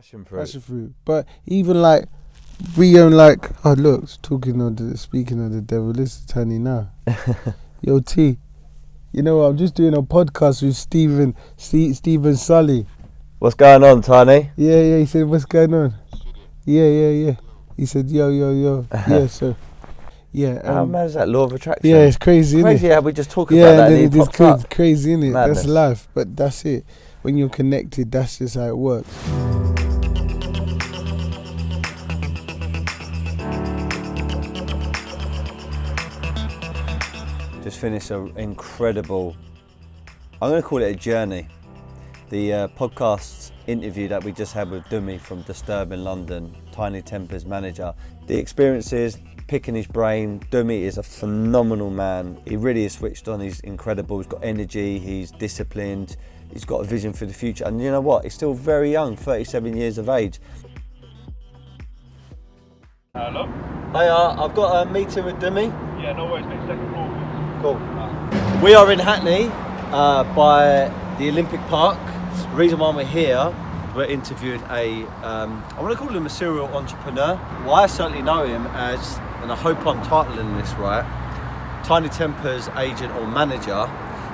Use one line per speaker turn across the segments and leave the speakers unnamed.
Passion fruit. But even like, we own like, oh look, speaking of the devil, this is Tinie now. Yo T, you know what, I'm just doing a podcast with Stephen Sulley.
What's going on, Tinie?
Yeah, he said, what's going on? Yeah. He said, yo. Yeah, so, yeah.
How mad is that, law of attraction?
Yeah, it's crazy, isn't it?
Crazy how we just talk about that and it pops up.
Crazy, isn't it?
Madness.
That's life, but that's it. When you're connected, that's just how it works.
Just finished an incredible, I'm going to call it a journey. The podcast interview that we just had with Dumi from Adhd in London, Tinie Tempah's manager. The experiences, picking his brain. Dumi is a phenomenal man. He really is switched on, he's incredible, he's got energy, he's disciplined, he's got a vision for the future. And you know what, he's still very young, 37 years of age.
Hello?
Hey, I've got a meeting with Dumi.
Yeah, no worries, mate. Second floor.
Cool. We are in Hackney by the Olympic Park. The reason why we're here, we're interviewing I want to call him a serial entrepreneur. Well, I certainly know him as, and I hope I'm titling this right, Tinie Tempah's agent or manager.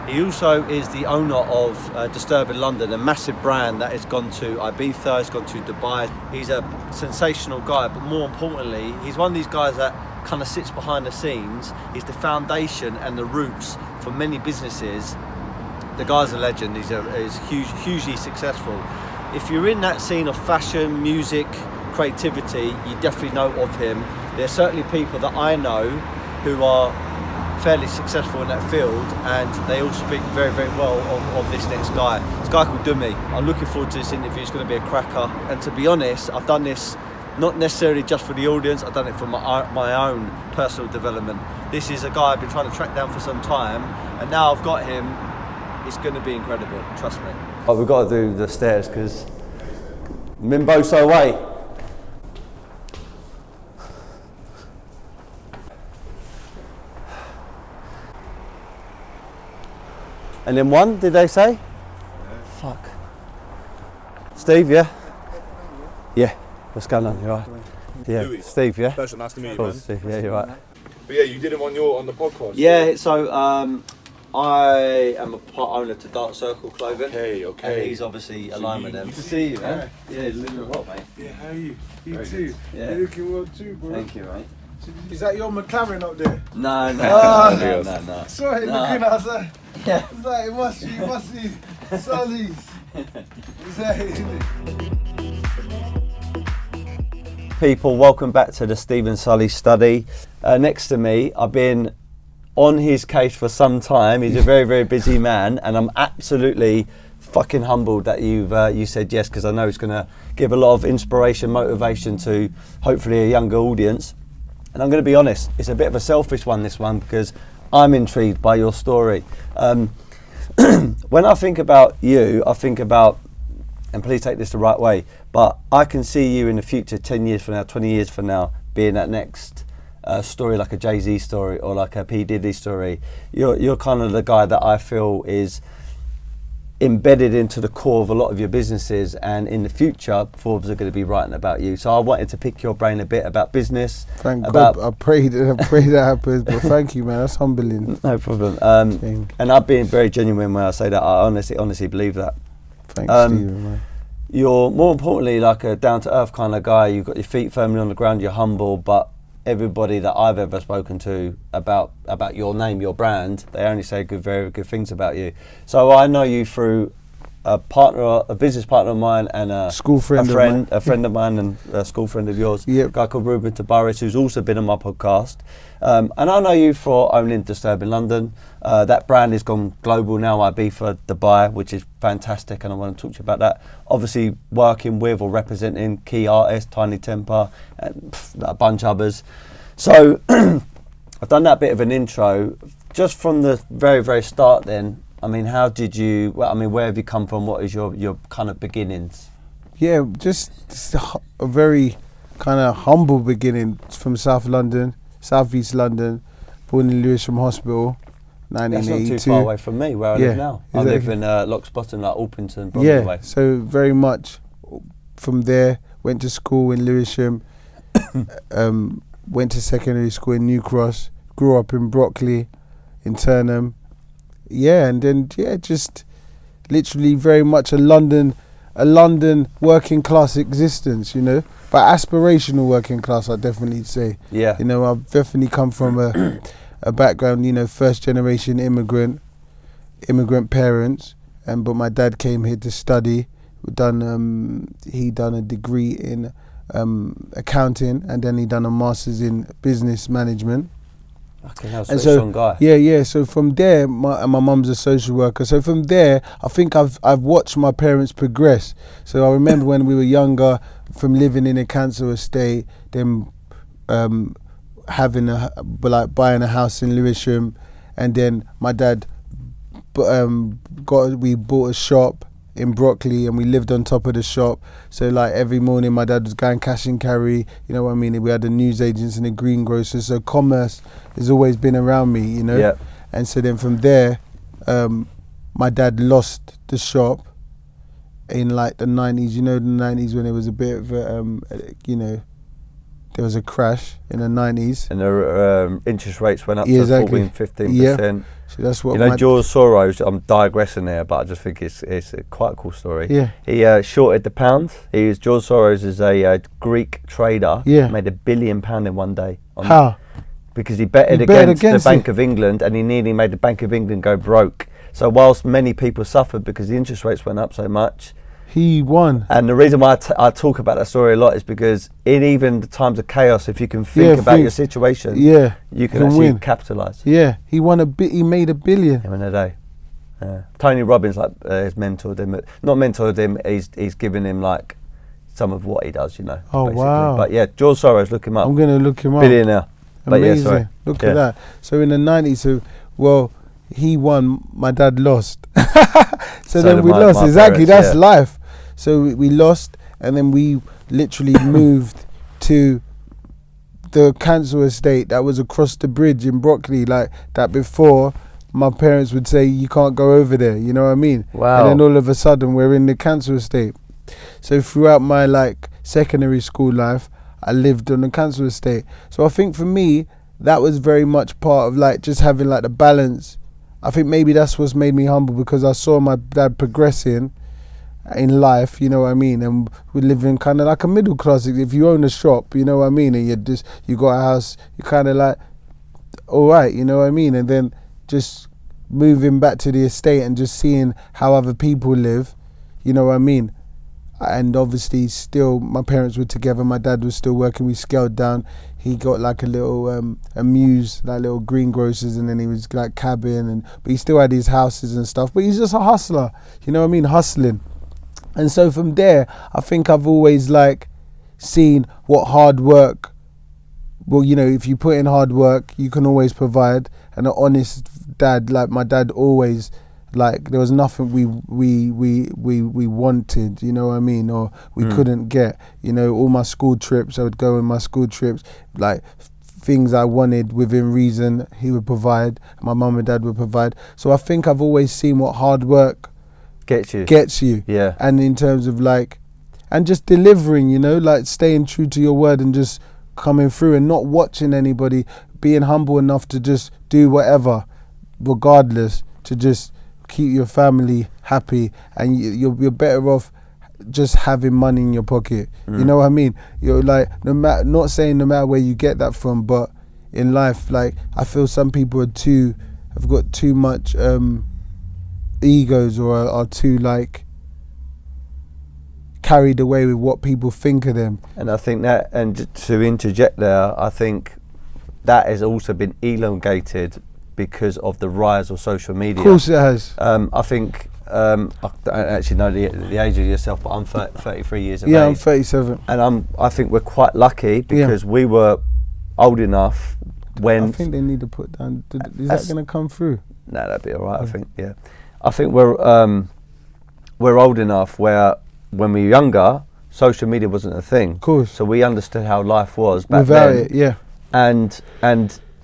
He also is the owner of Adhd in London, a massive brand that has gone to Ibiza, has gone to Dubai. He's a sensational guy, but more importantly, he's one of these guys that kind of sits behind the scenes. He's the foundation and the roots for many businesses. The guy's a legend. He's hugely successful. If you're in that scene of fashion, music, creativity, you definitely know of him. There's certainly people that I know who are fairly successful in that field, and they all speak very, very well of this next guy. This guy called Dumi. I'm looking forward to this interview. It's going to be a cracker. And to be honest, I've done this not necessarily just for the audience. I've done it for my own personal development. This is a guy I've been trying to track down for some time, and now I've got him. It's going to be incredible, trust me. Oh, we've got to do the stairs because Mimbo's away. And then one, did they say? Yeah. Fuck. Steve, yeah? Yeah. What's going on? You alright? Yeah.
Louis.
Steve, yeah?
Pleasure, nice to meet you,
Cool,
man.
Steve, yeah, you're right.
But yeah, you did him on the podcast.
Yeah, so I am a part owner to Dark Circle Clothing.
Okay.
And he's obviously aligned with them. Good to see you, man. Yeah, it's looking hot, mate.
Yeah, how are you? You
Very
too.
good. Yeah.
You're looking well too, bro.
Thank you, mate.
Is that your McLaren up there?
No.
No. Sorry, looking outside.
Yeah.
It's like, it must be Sulley's. Isn't it?
People, welcome back to the Stephen Sulley study. Next to me, I've been on his case for some time. He's a very, very busy man, and I'm absolutely fucking humbled that you said yes, because I know it's going to give a lot of inspiration, motivation to hopefully a younger audience. And I'm going to be honest, it's a bit of a selfish one, this one, because I'm intrigued by your story. When I think about you, I think about, and please take this the right way, but I can see you in the future, 10 years from now, 20 years from now, being that next story, like a Jay-Z story or like a P. Diddy story. You're kind of the guy that I feel is embedded into the core of a lot of your businesses, and in the future Forbes are going to be writing about you. So I wanted to pick your brain a bit about business.
Thank God. I pray that happens, but thank you, man. That's humbling.
No problem. And I've been very genuine when I say that. I honestly believe that.
Thanks, Stephen, man.
You're more importantly like a down-to-earth kind of guy. You've got your feet firmly on the ground, you're humble, but everybody that I've ever spoken to about your name, your brand, they only say very good things about you. So I know you through a business partner of mine, and a friend of mine, and a school friend of yours.
Yep.
A guy called Ruben Tabaris, who's also been on my podcast. And I know you for owning Adhd in London. That brand has gone global now, Ibiza, Dubai, which is fantastic, and I want to talk to you about that. Obviously, working with or representing key artists, Tinie Tempah, and a bunch of others. So I've done that bit of an intro. Just from the very, very start then, I mean, where have you come from? What is your kind of beginnings?
Yeah, just a very kind of humble beginning from South East London, born in Lewisham Hospital, 1982.
That's not too far away from me, where I live now.
Exactly.
I live in Lockspotton, like Alpington, Bromley way.
So very much from there, went to school in Lewisham, went to secondary school in New Cross, grew up in Brockley, in Turnham. Yeah, and then just literally very much a London working class existence, you know, but aspirational working class, I'd definitely say.
Yeah.
You know, I've definitely come from a background, you know, first generation immigrant parents, but my dad came here to study. He done a degree in accounting, and then he done a master's in business management.
Okay, that's a strong guy.
Yeah. So from there, my mum's a social worker. So from there, I think I've watched my parents progress. So I remember when we were younger, from living in a council estate, then buying a house in Lewisham, and then my dad we bought a shop in Brockley, and we lived on top of the shop. So like every morning my dad was going cash and carry, you know what I mean? We had the newsagents and the greengrocers, so commerce has always been around me, you know?
Yeah.
And so then from there, my dad lost the shop in like the 90s, you know, the 90s when it was a bit of you know, there was a crash in the 90s.
And the interest rates went up to
exactly.
14-15%.
Yeah. So that's what,
you know, George Soros, I'm digressing there, but I just think it's a quite a cool story.
Yeah.
He shorted the pound. George Soros is a Greek trader.
Yeah.
Made £1 billion in one day.
How?
Because he betted against the Bank of England, and he nearly made the Bank of England go broke. So whilst many people suffered because the interest rates went up so much,
he won.
And the reason why I talk about that story a lot is because in even the times of chaos, if you can think about your situation, you can actually capitalise.
Yeah, he won he made $1 billion
in a day. Tony Robbins has mentored him. Not mentored him. He's given him like some of what he does. You know.
Oh
basically.
wow!
But yeah, George Soros, look him up.
I'm gonna look him up.
Billionaire.
Amazing.
But yeah, sorry.
Look at that. So in the 90s, he won. My dad lost. so then we lost. Exactly. That's life. So we lost, and then we literally moved to the council estate that was across the bridge in Brockley, like that before. My parents would say, you can't go over there, you know what I mean?
Wow.
And then all of a sudden we're in the council estate. So throughout my like secondary school life, I lived on the council estate. So I think for me, that was very much part of like just having like the balance. I think maybe that's what's made me humble, because I saw my dad progressing in life, you know what I mean, and we're living kind of like a middle class. If you own a shop, you know what I mean, and you got a house, you're kind of like, all right, you know what I mean, and then just moving back to the estate and just seeing how other people live, you know what I mean. And obviously still my parents were together, my dad was still working, we scaled down. He got like a little a muse, like little greengrocers, and then he was like cabin, but he still had his houses and stuff, but he's just a hustler, you know what I mean, hustling. And so from there, I think I've always like seen what hard work, well, you know, if you put in hard work, you can always provide. And an honest dad, like my dad always, like there was nothing we wanted, you know what I mean, or we couldn't get. You know, all my school trips, I would go on my school trips, like things I wanted within reason, he would provide, my mum and dad would provide. So I think I've always seen what hard work gets you.
Yeah.
And in terms of like, and just delivering, you know, like staying true to your word and just coming through and not watching anybody, being humble enough to just do whatever, regardless, to just keep your family happy, and you're better off just having money in your pocket. You know what I mean? You're like, not saying no matter where you get that from, but in life, like I feel some people have got too much egos, or are too like carried away with what people think of them.
And I think that, and to interject there, I think that has also been elongated because of the rise of social media.
Of course it has.
I think, I don't actually know the age of yourself, but I'm 33 years of age.
Yeah, I'm 37.
And I think we're quite lucky because we were old enough when...
I think they need to put down, is that going to come through?
No, that'd be all right, I think, yeah. I think we're old enough where when we were younger, social media wasn't a thing.
Of course.
So we understood how life was back
without
then.
it, yeah.
And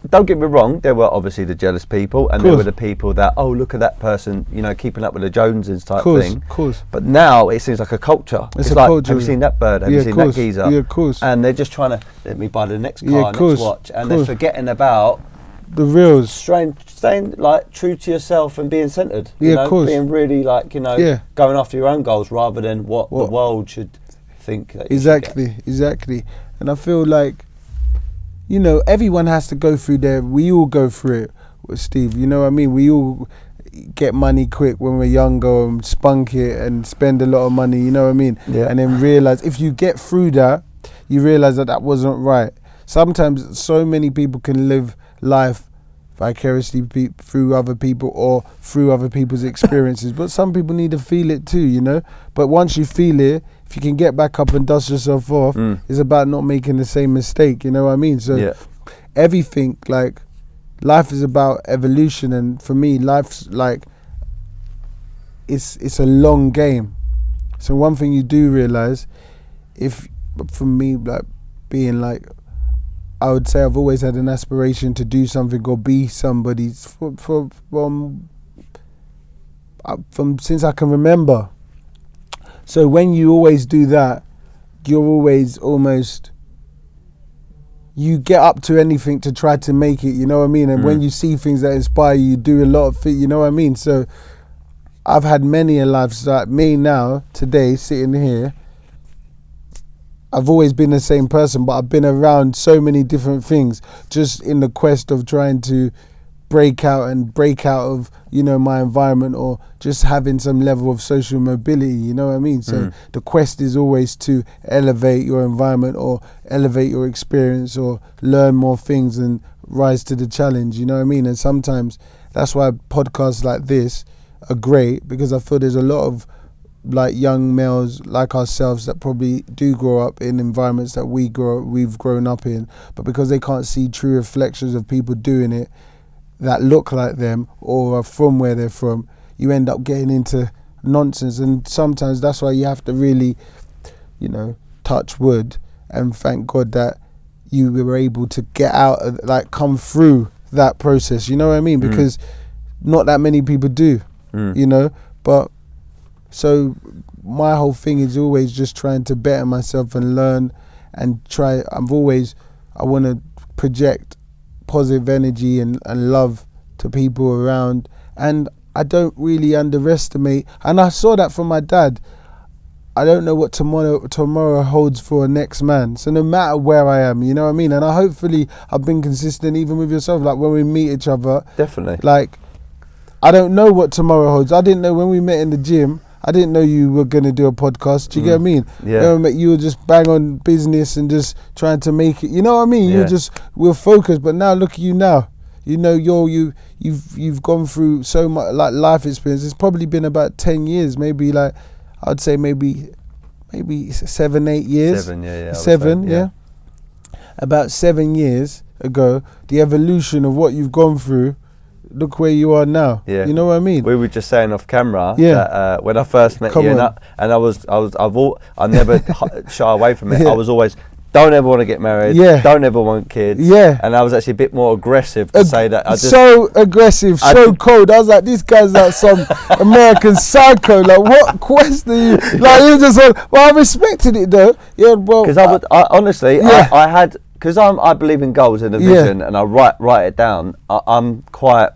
don't get me wrong, there were obviously the jealous people, and there were the people that, oh, look at that person, you know, keeping up with the Joneses type thing.
Of course.
But now it seems like a culture. It's
a
like,
culture.
have you seen that bird? Have you seen that geezer?
Yeah, of course.
And they're just trying to, let me buy the next car,
Yeah,
next watch, and they're forgetting about
the reals.
Staying like true to yourself and being centered. You know,
of course.
being really like, you know, going after your own goals rather than what the world should think that you should get.
Exactly. And I feel like, you know, everyone has to go through we all go through it with Steve, you know what I mean? We all get money quick when we're younger and spunk it and spend a lot of money, you know what I mean?
Yeah.
And then realise, if you get through that, you realise that wasn't right. Sometimes so many people can live life vicariously through other people or through other people's experiences, but some people need to feel it too, you know? But once you feel it, if you can get back up and dust yourself off, it's about not making the same mistake, you know what I mean? So everything, like, life is about evolution, and for me, life's like, it's a long game. So one thing you do realise, for me, like, being like, I would say I've always had an aspiration to do something or be somebody from since I can remember. So when you always do that, you're always almost, you get up to anything to try to make it, you know what I mean? And when you see things that inspire you, do a lot of things, you know what I mean? So I've had many a life, like me now, today, sitting here, I've always been the same person, but I've been around so many different things, just in the quest of trying to break out of, you know, my environment, or just having some level of social mobility, you know what I mean? So the quest is always to elevate your environment or elevate your experience or learn more things and rise to the challenge, you know what I mean? And sometimes that's why podcasts like this are great, because I feel there's a lot of like young males like ourselves that probably do grow up in environments that we've grown up in, but because they can't see true reflections of people doing it that look like them or are from where they're from, you end up getting into nonsense. And sometimes that's why you have to really, you know, touch wood and thank God that you were able to get out of, like, come through that process, you know what I mean? Because not that many people do, you know. But so my whole thing is always just trying to better myself and learn and try. I want to project positive energy and love to people around, and I don't really underestimate, and I saw that from my dad. I don't know what tomorrow holds for a next man, so no matter where I am, you know what I mean? And I've been consistent even with yourself, like when we meet each other,
definitely,
like, I don't know what tomorrow holds. I didn't know when we met in the gym, I didn't know you were going to do a podcast. Do you get what I mean?
Yeah.
You were just bang on business and just trying to make it. You know what I mean?
Yeah.
We're focused. But now look at you now. You know, you've gone through so much, like, life experience. It's probably been about 10 years, maybe, like, I'd say maybe 7, 8 years.
7,
7, yeah. About 7 years ago, the evolution of what you've gone through. Look where you are now.
Yeah.
You know what I mean?
We were just saying off camera that when I first met you, I never shy away from it.
Yeah.
I was always, don't ever want to get married.
Yeah.
Don't ever want kids.
Yeah.
And I was actually a bit more aggressive to say that.
So aggressive, so cold. I was like, this guy's like some American psycho. Like, what quest are you? Like, he was just like, well, I respected it though. Yeah, well.
Because I had, because I believe in goals and a vision, and I write it down. I'm quite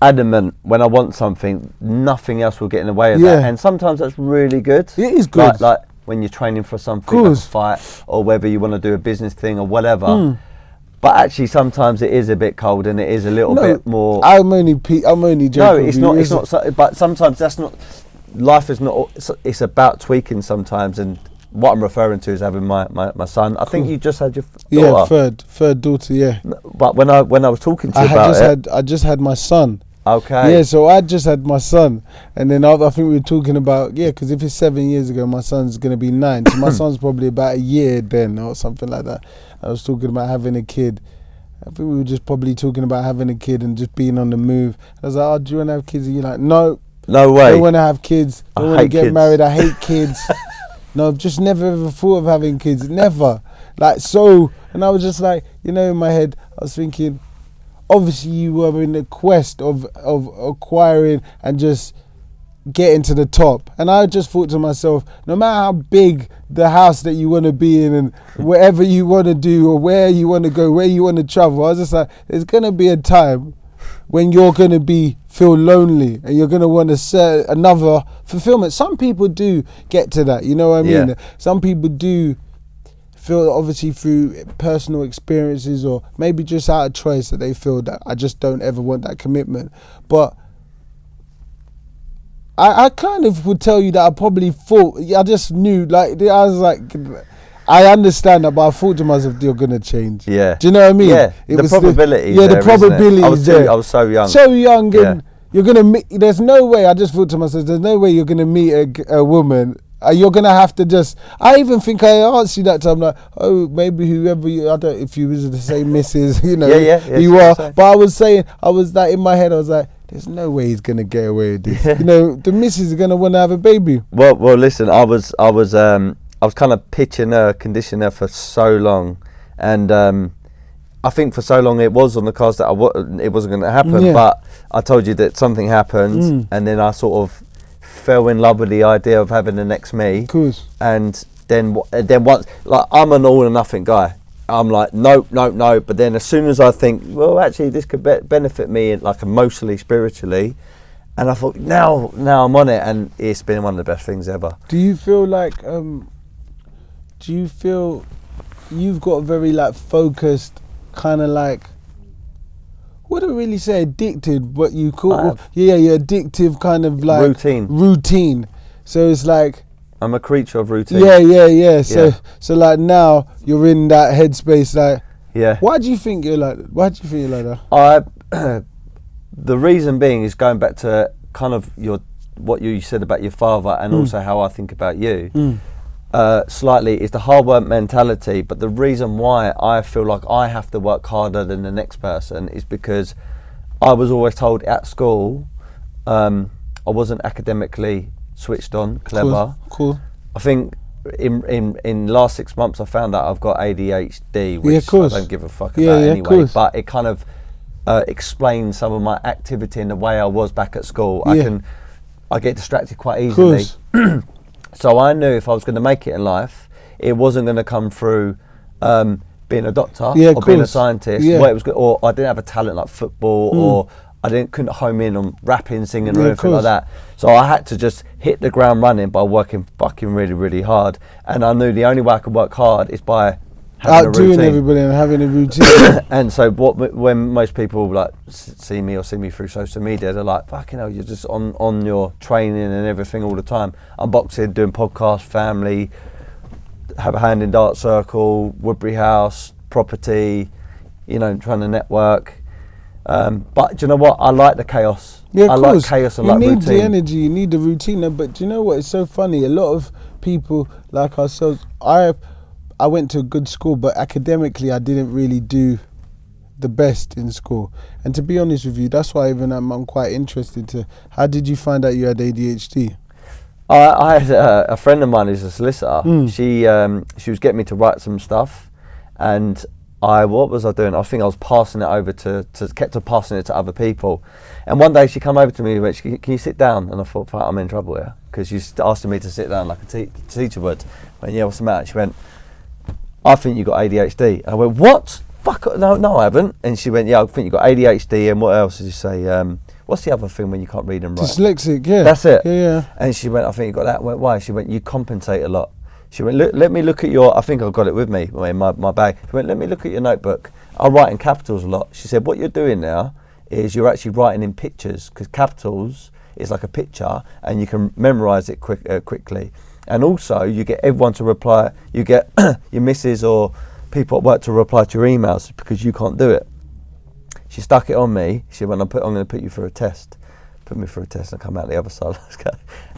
adamant when I want something, nothing else will get in the way of that, and sometimes that's really good.
It is good.
Like when you're training for something, like a fight, or whether you want to do a business thing or whatever. But actually, sometimes it is a bit cold, and it is a little bit more.
I'm only joking.
No, it's not. It's not. But sometimes that's not. Life is not. It's about tweaking sometimes, and what I'm referring to is having my son. I think you just had your daughter.
Yeah, third daughter. Yeah.
But when I was talking to you
I just had my son.
Okay.
Yeah, so I just had my son, and then I think we were talking about, because if it's 7 years ago, my son's going to be 9, so my son's probably about a year then or something like that. I was talking about having a kid. I think we were just probably talking about having a kid and just being on the move. I was like, oh, do you want to have kids? And you're like, no way. I don't want to have kids. I don't want to get married. I hate kids. No, I've just never ever thought of having kids. Never. Like, so, and I was just like, in my head, I was thinking, obviously you were in the quest of acquiring and just getting to the top, and I just thought to myself, no matter how big the house that you want to be in and whatever you want to do or where you want to go, where you want to travel, I was just like, there's going to be a time when you're going to feel lonely and you're going to want to set another fulfillment. Some people do get to that, you know what I mean?
Yeah.
Some people do feel, obviously through personal experiences or maybe just out of choice, that they feel that I just don't ever want that commitment. But I kind of would tell you that I probably thought, I just knew, like, I was like, I understand that, but I thought to myself, you're going to change.
Yeah.
Do you know what I mean?
Yeah, the probability is there, isn't it? I was so young.
So young,
Yeah.
and you're going to meet, there's no way, I just thought to myself, there's no way you're going to meet a woman. You're going to have to just, I even think I asked you that time, like, oh, maybe whoever you, I don't, if you was the same missus, you know, you are. But I was like, in my head, I was like, there's no way he's going to get away with this. You know, the missus is going to want to have a baby.
Well, listen, I was kind of pitching her, conditioning her for so long, and I think for so long it was on the cards that it wasn't going to happen.
Yeah.
But I told you that something happened, and then I sort of fell in love with the idea of having the next me.
Of course.
And then once, like, I'm an all or nothing guy. I'm like, nope. But then as soon as I think, well, actually, this could benefit me, like, emotionally, spiritually, and I thought, now I'm on it, and it's been one of the best things ever.
Do you feel like, you've got a very, like, focused, kind of like, wouldn't really say addicted, but you call, you're addictive kind of like routine. So it's like,
I'm a creature of routine.
Yeah. So like now you're in that headspace. Like,
yeah.
Why do you think you're like that?
The reason being is going back to kind of what you said about your father, and also how I think about you. Slightly is the hard work mentality, but the reason why I feel like I have to work harder than the next person is because I was always told at school I wasn't academically switched on, clever.
Cool.
I think in last 6 months I found out I've got ADHD, which I don't give a fuck about anyway, but it kind of explains some of my activity and the way I was back at school. I get distracted quite easily. So I knew if I was going to make it in life, it wasn't going to come through being a doctor or being a scientist. Or I didn't have a talent like football, or I couldn't home in on rapping, singing, or anything like that. So I had to just hit the ground running by working fucking really, really hard. And I knew the only way I could work hard is by
outdoing everybody and having a routine.
And so when most people like see me through social media, they're like, fucking hell, you're just on your training and everything all the time. I'm boxing, doing podcasts, family, have a hand in Dart Circle, Woodbury House, property, you know, trying to network. But do you know what? I like the chaos. I like chaos and like routine. You need
the energy, you need the routine. But do you know what? It's so funny. A lot of people like ourselves, I went to a good school, but academically I didn't really do the best in school. And to be honest with you, that's why even I'm quite interested to, how did you find out you had ADHD?
I had a friend of mine who's a solicitor. She was getting me to write some stuff, and what was I doing? I think I was passing it over kept passing it to other people. And one day she came over to me and went, can you sit down? And I thought, fuck, I'm in trouble here, because she's asking me to sit down like a teacher would. I went, yeah, what's the matter? She went, I think you got ADHD. I went, what? Fuck, no, I haven't. And she went, yeah, I think you got ADHD. And what else did you say? What's the other thing when you can't read and write?
Dyslexic, yeah.
That's it.
Yeah.
And she went, I think you got that. I went, why? She went, you compensate a lot. She went, let me look at your, I think I've got it with me in my bag. She went, let me look at your notebook. I write in capitals a lot. She said, what you're doing now is you're actually writing in pictures, because capitals is like a picture and you can memorize it quickly. And also you get everyone to reply, you get your missus or people at work to reply to your emails because you can't do it. She stuck it on me. She went, I'm going to put you through a test. Put me through a test and come out the other side.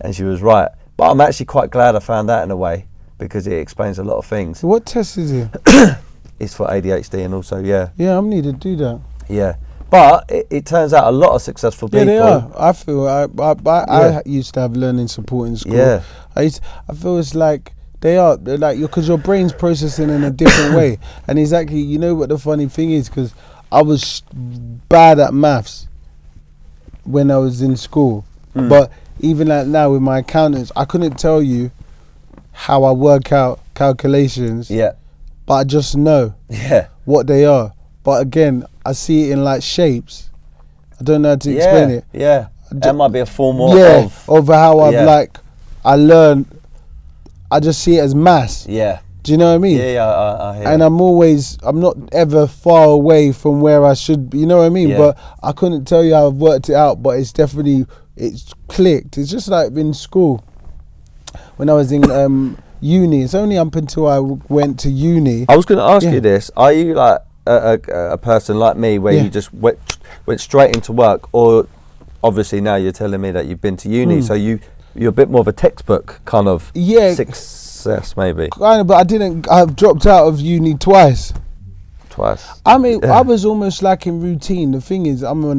And she was right. But I'm actually quite glad I found that in a way, because it explains a lot of things.
So what test is it?
It's for ADHD, and also, yeah, I
need to do that.
Yeah. But it turns out a lot of successful people.
Yeah, they are. I feel I used to have learning support in school.
Yeah.
I feel it's like They are. They're like, because your brain's processing in a different way. And exactly, you know what the funny thing is? Because I was bad at maths when I was in school. But even like now with my accountants, I couldn't tell you how I work out calculations.
Yeah.
But I just know what they are. But again, I see it in like shapes. I don't know how to explain it.
Yeah. That might be a form
of how I've like, I learn. I just see it as mass.
Yeah.
Do you know what I mean?
Yeah, I hear.
And I'm not ever far away from where I should be, you know what I mean?
Yeah.
But I couldn't tell you how I've worked it out, but it's clicked. It's just like in school. When I was in uni, it's only up until I went to uni.
I was going to ask you this. Are you like a person like me where you just went straight into work, or obviously now you're telling me that you've been to uni, so you're a bit more of a textbook kind of success maybe. Kind of,
but I've dropped out of uni twice. I mean, I was almost like in routine. The thing is, I'm a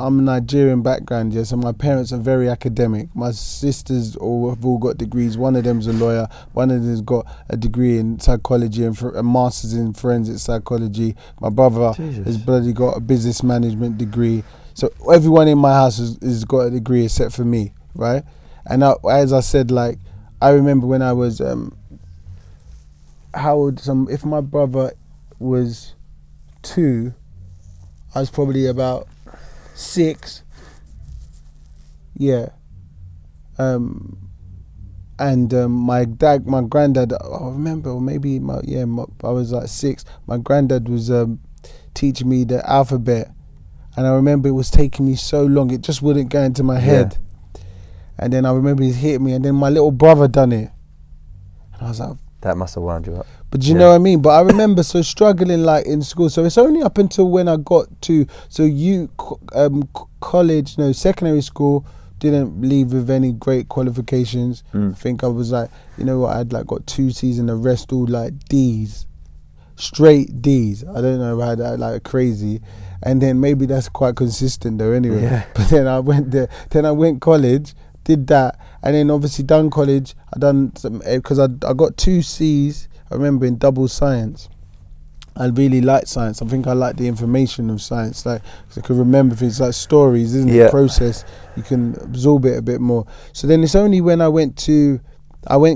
Nigerian background, so my parents are very academic. My sisters have all got degrees. One of them's a lawyer. One of them's got a degree in psychology and a master's in forensic psychology. My brother has bloody got a business management degree. So everyone in my house has got a degree except for me, right? And as I said, like, I remember when I was, if my brother was 2, I was probably about 6. Yeah. And my granddad, I remember, or maybe I was like 6. My granddad was teaching me the alphabet, and I remember it was taking me so long, it just wouldn't go into my head. And then I remember he hit me, and then my little brother done it, and I was like,
that must have wound you up.
But you know what I mean? But I remember struggling like in school. So it's only up until when I got to college, secondary school, didn't leave with any great qualifications. I think I was like, you know what, I'd like got 2 C's and the rest all like D's, straight D's. I don't know how that, like, crazy. And then maybe that's quite consistent though anyway. Yeah. But then I went there, then I went college, did that, and then obviously done college. I done some, because I got 2 C's, I remember, in double science. I really liked science. I think I liked the information of science, like, cause I could remember things like stories, isn't it? Process, you can absorb it a bit more. So then it's only when I went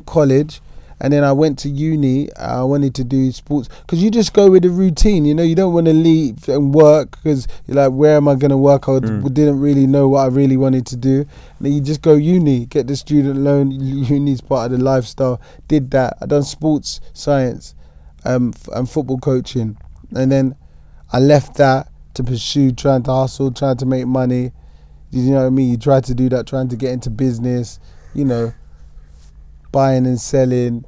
college, and then I went to uni. I wanted to do sports, because you just go with the routine, you don't want to leave and work, because you're like, where am I going to work? I didn't really know what I really wanted to do. And then you just go uni, get the student loan. Uni's part of the lifestyle. Did that. I done sports science and football coaching, and then I left that to pursue trying to hustle, trying to make money. You know what I mean? You try to do that, trying to get into business, buying and selling.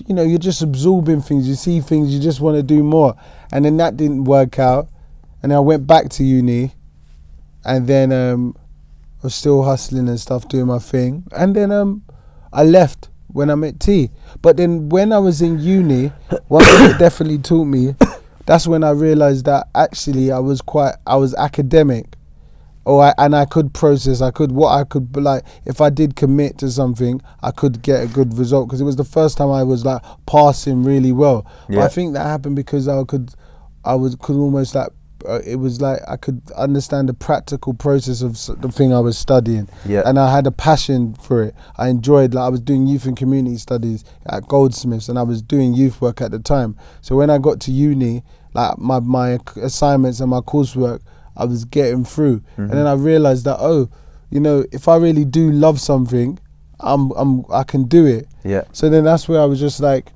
You're just absorbing things. You see things, you just want to do more. And then that didn't work out, and I went back to uni, and then I was still hustling and stuff, doing my thing. And then I left when I met T. But then when I was in uni, one thing it definitely taught me, that's when I realised that actually I was academic. And I could process, if I did commit to something, I could get a good result, because it was the first time I was like passing really well. Yeah. But I think that happened because I could almost like, it was like I could understand the practical process of the thing I was studying. Yeah. And I had a passion for it. I enjoyed, like, I was doing youth and community studies at Goldsmiths, and I was doing youth work at the time. So when I got to uni, like my assignments and my coursework, I was getting through. And then I realized that, if I really do love something, I can do it. Yeah. So then that's where I was just like,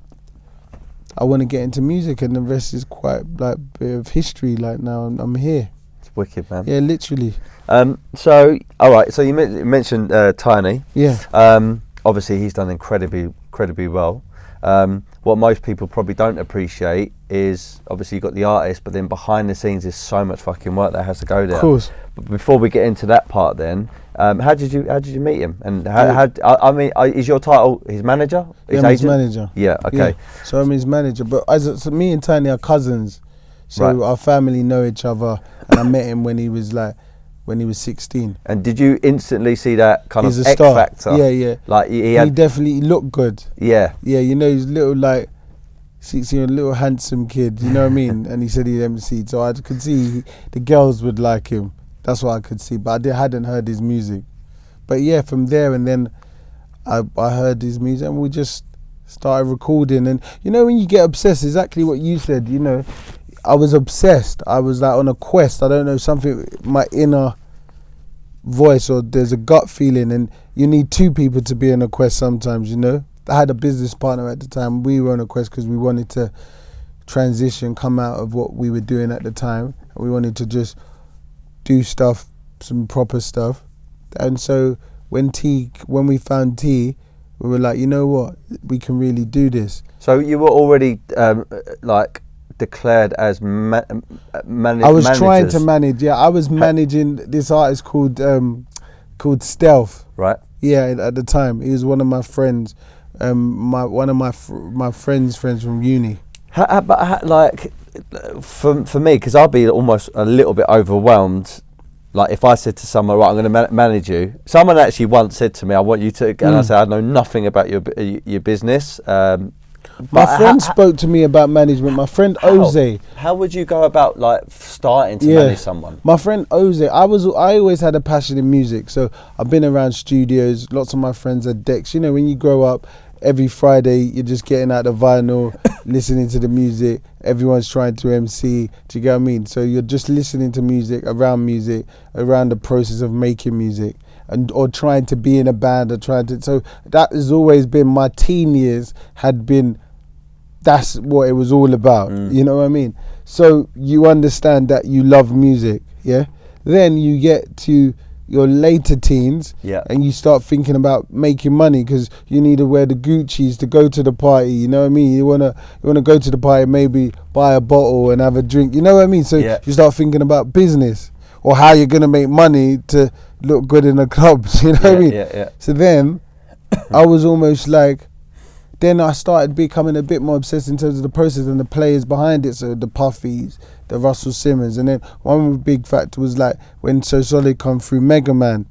I want to get into music, and the rest is quite like a bit of history. Like, now I'm here.
It's wicked, man.
Yeah, literally.
So all right. So you mentioned Tinie.
Yeah.
Obviously he's done incredibly well. What most people probably don't appreciate is, obviously you've got the artist, but then behind the scenes there's so much fucking work that has to go there.
Of course.
But before we get into that part, then how did you meet him? And is your title his manager?
I'm his manager.
Yeah. Okay.
Yeah. So I'm his manager, but so me and Tinie are cousins, so our family know each other. And I met him when he was like when he was 16.
And did you instantly see that kind
He's
of
a
X
star.
factor?
Yeah.
Like
He
had,
definitely looked good.
yeah.
Yeah, you know, he's little like 16, a little handsome kid, you know what I mean? And he said he MC'd, so I could see the girls would like him. That's what I could see, but I hadn't heard his music. But yeah, from there, and then I heard his music, and we just started recording. And you know, when you get obsessed, exactly what you said, you know, I was obsessed. I was like on a quest. I don't know, something, my inner voice, or there's a gut feeling, and you need two people to be on a quest sometimes, you know. I had a business partner at the time. We were on a quest because we wanted to transition, come out of what we were doing at the time, and we wanted to just do stuff, some proper stuff. And so when we found T, we were like, you know what, we can really do this.
So you were already like declared as managers.
I was trying to manage. Yeah, I was managing this artist called Stealth.
Right.
Yeah, at the time, he was one of my friends. One of my friends from uni.
Like for me, because I'll be almost a little bit overwhelmed. Like if I said to someone, right, I'm going to manage you. Someone actually once said to me, I want you to, and I said, I know nothing about your business.
My friend spoke to me about management. My friend Oze.
How would you go about like starting to manage someone? My
friend Oze. I always had a passion in music, so I've been around studios. Lots of my friends are decks. You know, when you grow up, every Friday you're just getting out the vinyl, listening to the music. Everyone's trying to MC. Do you get what I mean? So you're just listening to music, around the process of making music, or trying to be in a band, or trying to. So that has always been my teen years. That's what it was all about. You know what I mean? So you understand that you love music, yeah? Then you get to your later teens, and you start thinking about making money, because you need to wear the Gucci's to go to the party, you know what I mean? You wanna go to the party, maybe buy a bottle and have a drink, you know what I mean? So you start thinking about business, or how you're gonna make money to look good in the clubs, you know what I mean? So then I was almost like, then I started becoming a bit more obsessed in terms of the process and the players behind it. So the Puffies, the Russell Simmons, and then one big factor was like when Sulley come through Mega Man,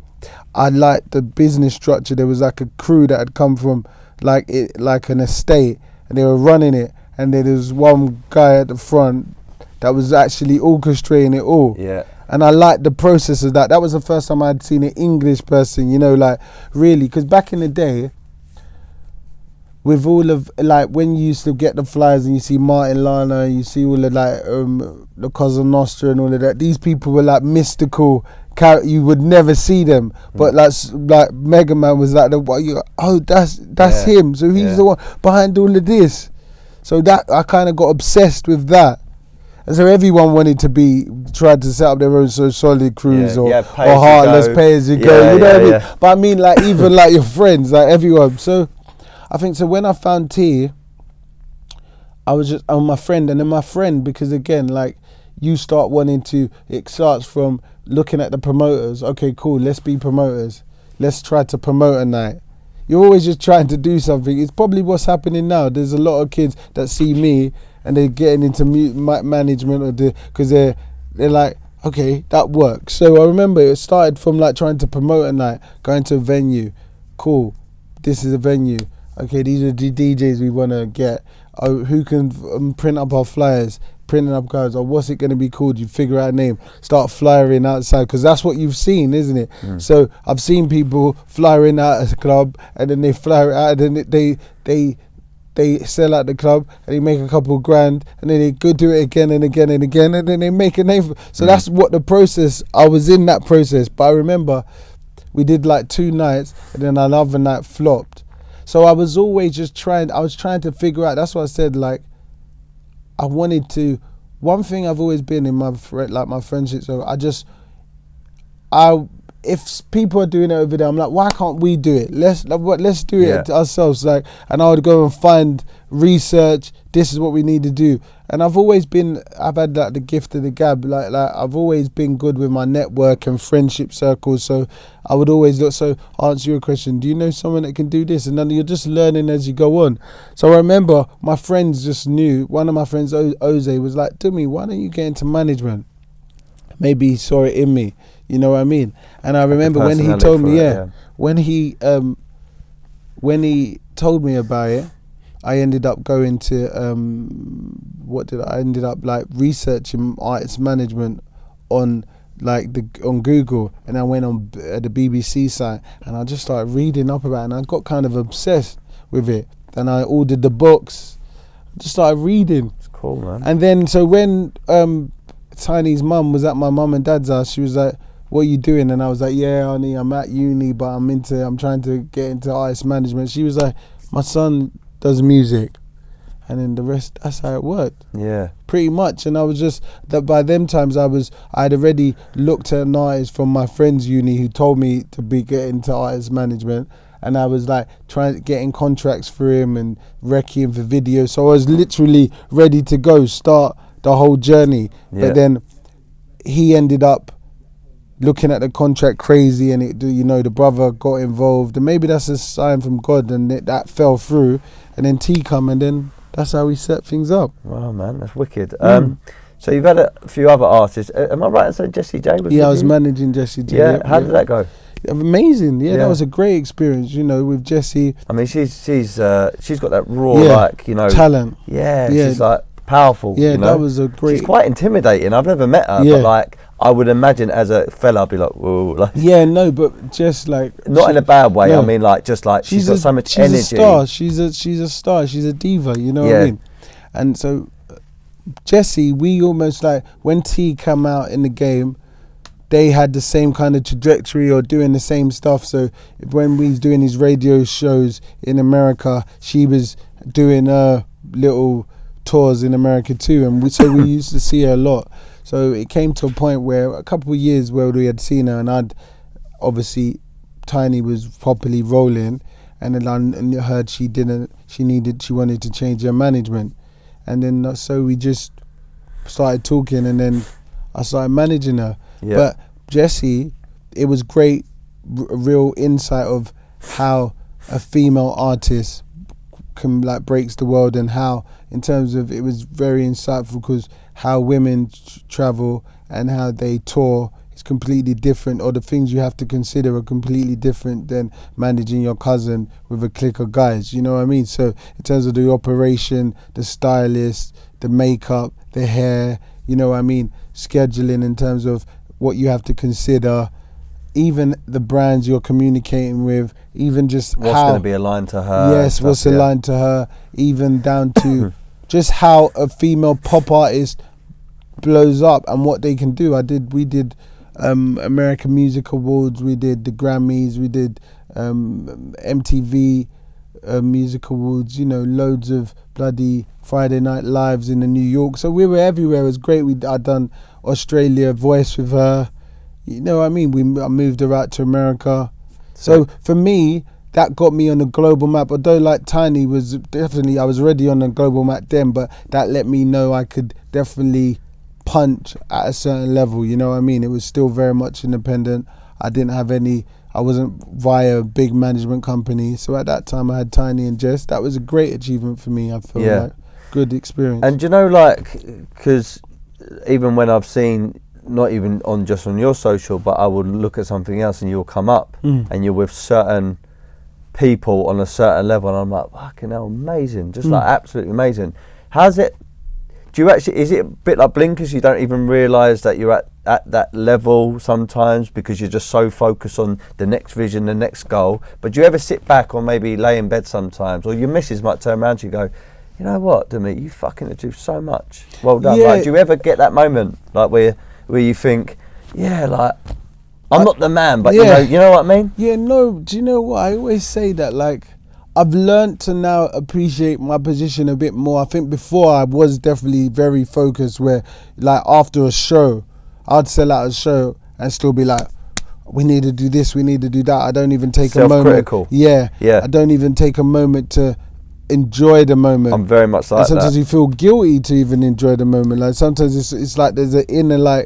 I liked the business structure. There was like a crew that had come from like an estate, and they were running it, and then there was one guy at the front that was actually orchestrating it all. Yeah. And I liked the process of that. That was the first time I'd seen an English person, you know, like really, because back in the day, with all of, like, when you used to get the flyers and you see Martin Lana, and you see all of, like, the Cosa Nostra and all of that, these people were, like, mystical characters. You would never see them. But, like Mega Man was like, that's him. So he's the one behind all of this. So that, I kind of got obsessed with that. And so everyone wanted to tried to set up their own solid crews or Heartless, pay as you go, you know what I mean? But I mean, like, even, like, your friends, like, everyone. So I think, so when I found T, I was just on my friend, and then my friend, because again, like, you start wanting to, it starts from looking at the promoters. Okay, cool, let's be promoters. Let's try to promote a night. You're always just trying to do something. It's probably what's happening now. There's a lot of kids that see me and they're getting into management, because they're like, okay, that works. So I remember it started from like trying to promote a night, going to a venue. Cool, this is a venue. Okay, these are the DJs we want to get. Who can print up our flyers, printing up cards, or what's it going to be called? You figure out a name, start flyering outside, because that's what you've seen, isn't it? So I've seen people flyering out at a club, and then they flyer it out, and then they sell out the club, and they make a couple grand, and then they go do it again and again and again, and then they make a name. So that's what the process, I was in that process. But I remember we did like 2 nights, and then another night flopped. So I was always just trying to figure out, that's what I said, like, I wanted to, one thing I've always been in my friendship, so if people are doing it over there, I'm like, why can't we do it? Let's do it ourselves. Like, and I would go and find research. This is what we need to do. And I've had like the gift of the gab. Like I've always been good with my network and friendship circles. So I would always look. So answer your question. Do you know someone that can do this? And then you're just learning as you go on. So I remember my friends just knew. One of my friends, Oze, was like, Dumi, why don't you get into management? maybe he saw it in me. You know what I mean? And I remember when he told me, when he told me about it, I ended up going to I ended up like researching artist management on on Google, and I went on the BBC site and I just started reading up about it, and I got kind of obsessed with it. And I ordered the books, just started reading.
It's cool, man.
And then so when Tinie's mum was at my mum and dad's house, she was like, "What are you doing?" And I was like, "Yeah, honey, I'm at uni, but I'm trying to get into artist management." She was like, "My son does music." And then the rest, that's how it worked.
Yeah.
Pretty much. And I was just, that by them times I'd already looked at an artist from my friend's uni who told me to get into artist management. And I was like trying to get in contracts for him and recce him for videos. So I was literally ready to go start the whole journey.
Yeah.
But then he ended up looking at the contract crazy, and the brother got involved. And maybe that's a sign from God, and that fell through. And then T come, and then that's how we set things up.
Wow, man, that's wicked. So you've had a few other artists. Am I right in saying Jessie J was
I was managing Jessie J.
Yeah, how did that go?
Amazing. Yeah, that was a great experience, with Jessie.
I mean, she's got that raw,
talent.
Yeah, she's like powerful.
Yeah, that was a great...
She's quite intimidating. I've never met her, but I would imagine as a fella I'd be like, whoa.
But just
not in a bad way. No. I mean, she's got so much energy.
She's a star. She's a star. She's a diva, you know what I mean? And so Jessie, we almost when T came out in the game, they had the same kind of trajectory or doing the same stuff. So when we was doing these radio shows in America, she was doing little tours in America too, and so we used to see her a lot. So it came to a point where a couple of years where we had seen her, and I'd obviously Tinie was properly rolling, and then I heard she wanted to change her management, and then so we just started talking, and then I started managing her. Yeah. But Jessie, it was great, real insight of how a female artist can breaks the world, and how in terms of, it was very insightful because how women travel and how they tour is completely different, or the things you have to consider are completely different than managing your cousin with a clique of guys, you know what I mean? So in terms of the operation, the stylist, the makeup, the hair, you know what I mean, scheduling in terms of what you have to consider, even the brands you're communicating with, even just
what's going to be aligned to her.
Yes, what's aligned to her, even down to just how a female pop artist blows up and what they can do. We did American Music Awards, we did the Grammys, we did MTV Music Awards, loads of bloody Friday Night Lives in New York. So we were everywhere. It was great. I'd done Australia Voice with her. You know what I mean? I moved her out to America. So for me, that got me on the global map. Although Tinie was definitely, I was already on the global map then, but that let me know I could definitely punch at a certain level, you know what I mean? It was still very much independent. I wasn't via a big management company. So at that time I had Tinie and Jess. That was a great achievement for me, I feel good experience.
And because even when I've seen, not even just on your social, but I would look at something else and you'll come up and you're with certain people on a certain level, and I'm like, fucking hell, amazing, just absolutely amazing. Is it a bit like blinkers? You don't even realise that you're at that level sometimes because you're just so focused on the next vision, the next goal. But do you ever sit back or maybe lay in bed sometimes, or your missus might turn around to you and go, you know what, Dumi, you fucking achieved so much. Well done.
Yeah.
Do you ever get that moment where you think, I'm not the man, but you know what I mean?
Yeah, no, do you know what? I always say that, I've learned to now appreciate my position a bit more. I think before I was definitely very focused where, after a show, I'd sell out a show and still be like, we need to do this, we need to do that. I don't even take a moment.
Self-critical.
Yeah. I don't even take a moment to enjoy the moment.
I'm very much like that.
Sometimes you feel guilty to even enjoy the moment. Sometimes it's like there's an inner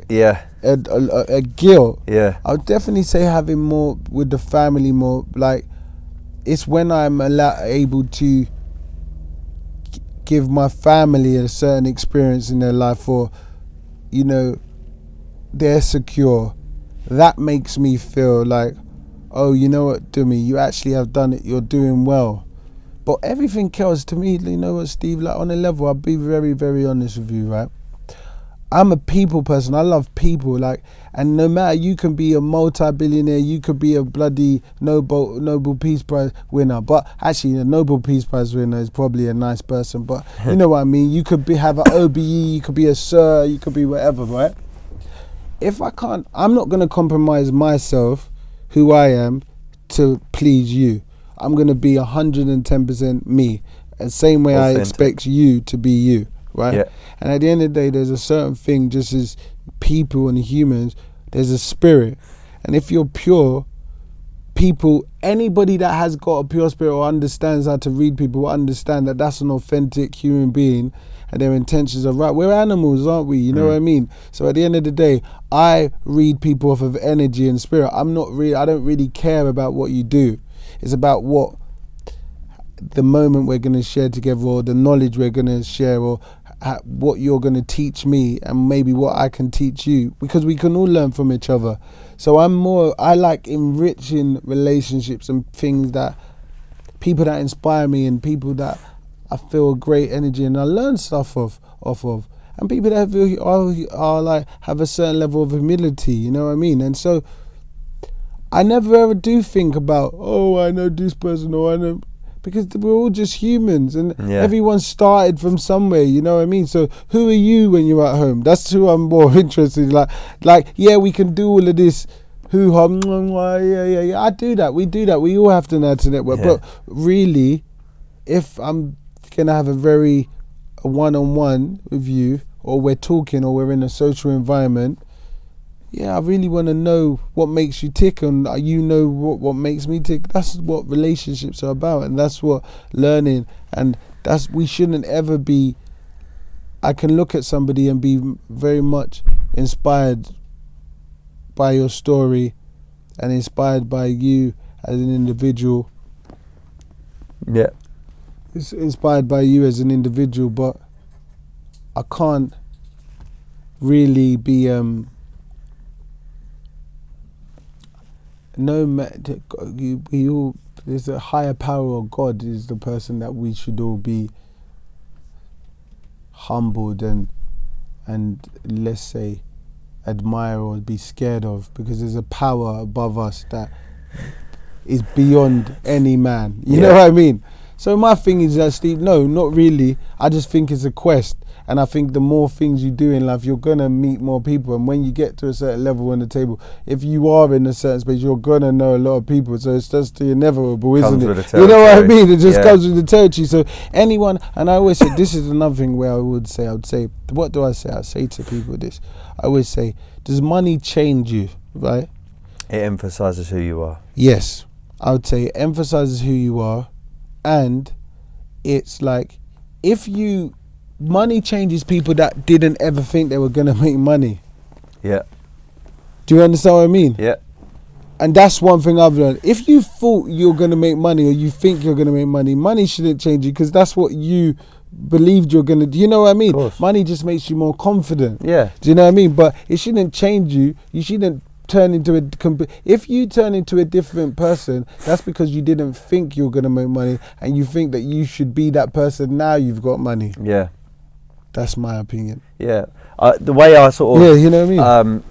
a guilt.
Yeah.
I would definitely say having more with the family, more it's when I'm able to give my family a certain experience in their life, or they're secure, that makes me feel like, oh, you know what, Dumi, you actually have done it, you're doing well. But everything else, to me, you know what, Steve, like on a level, I'll be very, very honest with you, right? I'm a people person. I love people, like, and no matter, you can be a multi-billionaire, you could be a bloody Nobel Peace Prize winner. But actually, a Nobel Peace Prize winner is probably a nice person. But you know what I mean? You could have an OBE, you could be a sir, you could be whatever, right? If I can't, I'm not going to compromise myself, who I am, to please you. I'm going to be 110% me. The same way
Authentic.
I expect you to be you. Right?
Yeah.
And at the end of the day, there's a certain thing, just as people and humans, there's a spirit. And if you're pure, anybody that has got a pure spirit or understands how to read people will understand that that's an authentic human being and their intentions are right. We're animals, aren't we? You know what I mean? So at the end of the day, I read people off of energy and spirit. I don't really care about what you do. It's about what the moment we're going to share together, or the knowledge we're going to share, or what you're going to teach me and maybe what I can teach you, because we can all learn from each other. So I like enriching relationships and things that people that inspire me and people that I feel great energy and I learn stuff off of, and people that are like have a certain level of humility, you know what I mean? And so I never ever do think about, oh, I know this person, or I know, because we're all just humans and everyone started from somewhere, you know what I mean? So who are you when you're at home? That's who I'm more interested in. Like, yeah, we can do all of this. Yeah, I do that. We do that. We all have to know how to network. But really, if I'm going to have a one-on-one with you, or we're talking, or we're in a social environment, I really want to know what makes you tick, and you know what makes me tick. That's what relationships are about, and that's what learning, and we shouldn't ever be. I can look at somebody and be very much inspired by your story and inspired by you as an individual.
Yeah.
It's inspired by you as an individual, but I can't really be there's a higher power, or God is the person that we should all be humbled and let's say admire or be scared of, because there's a power above us that is beyond any man. You know what I mean? So my thing is that, Steve, no, not really. I just think it's a quest. And I think the more things you do in life, you're going to meet more people. And when you get to a certain level on the table, if you are in a certain space, you're going to know a lot of people. So it's just inevitable, isn't it? You know what I mean? It just comes with the territory. So anyone, and I always say, this is another thing where I would say, what do I say? I say to people this. I always say, does money change you, right?
It emphasises who you are.
Yes. I would say it emphasises who you are. And it's like, money changes people that didn't ever think they were going to make money.
Yeah.
Do you understand what I mean?
Yeah.
And that's one thing I've learned. If you thought you're going to make money, or you think you're going to make money, money shouldn't change you, because that's what you believed you're going to do. You know what I mean? Money just makes you more confident. Yeah. Do you know what I mean? But it shouldn't change you. You shouldn't turn into if you turn into a different person, that's because you didn't think you were going to make money, and you think that you should be that person now you've got money. Yeah. That's my opinion.
Yeah. The way I sort of
you know what I mean?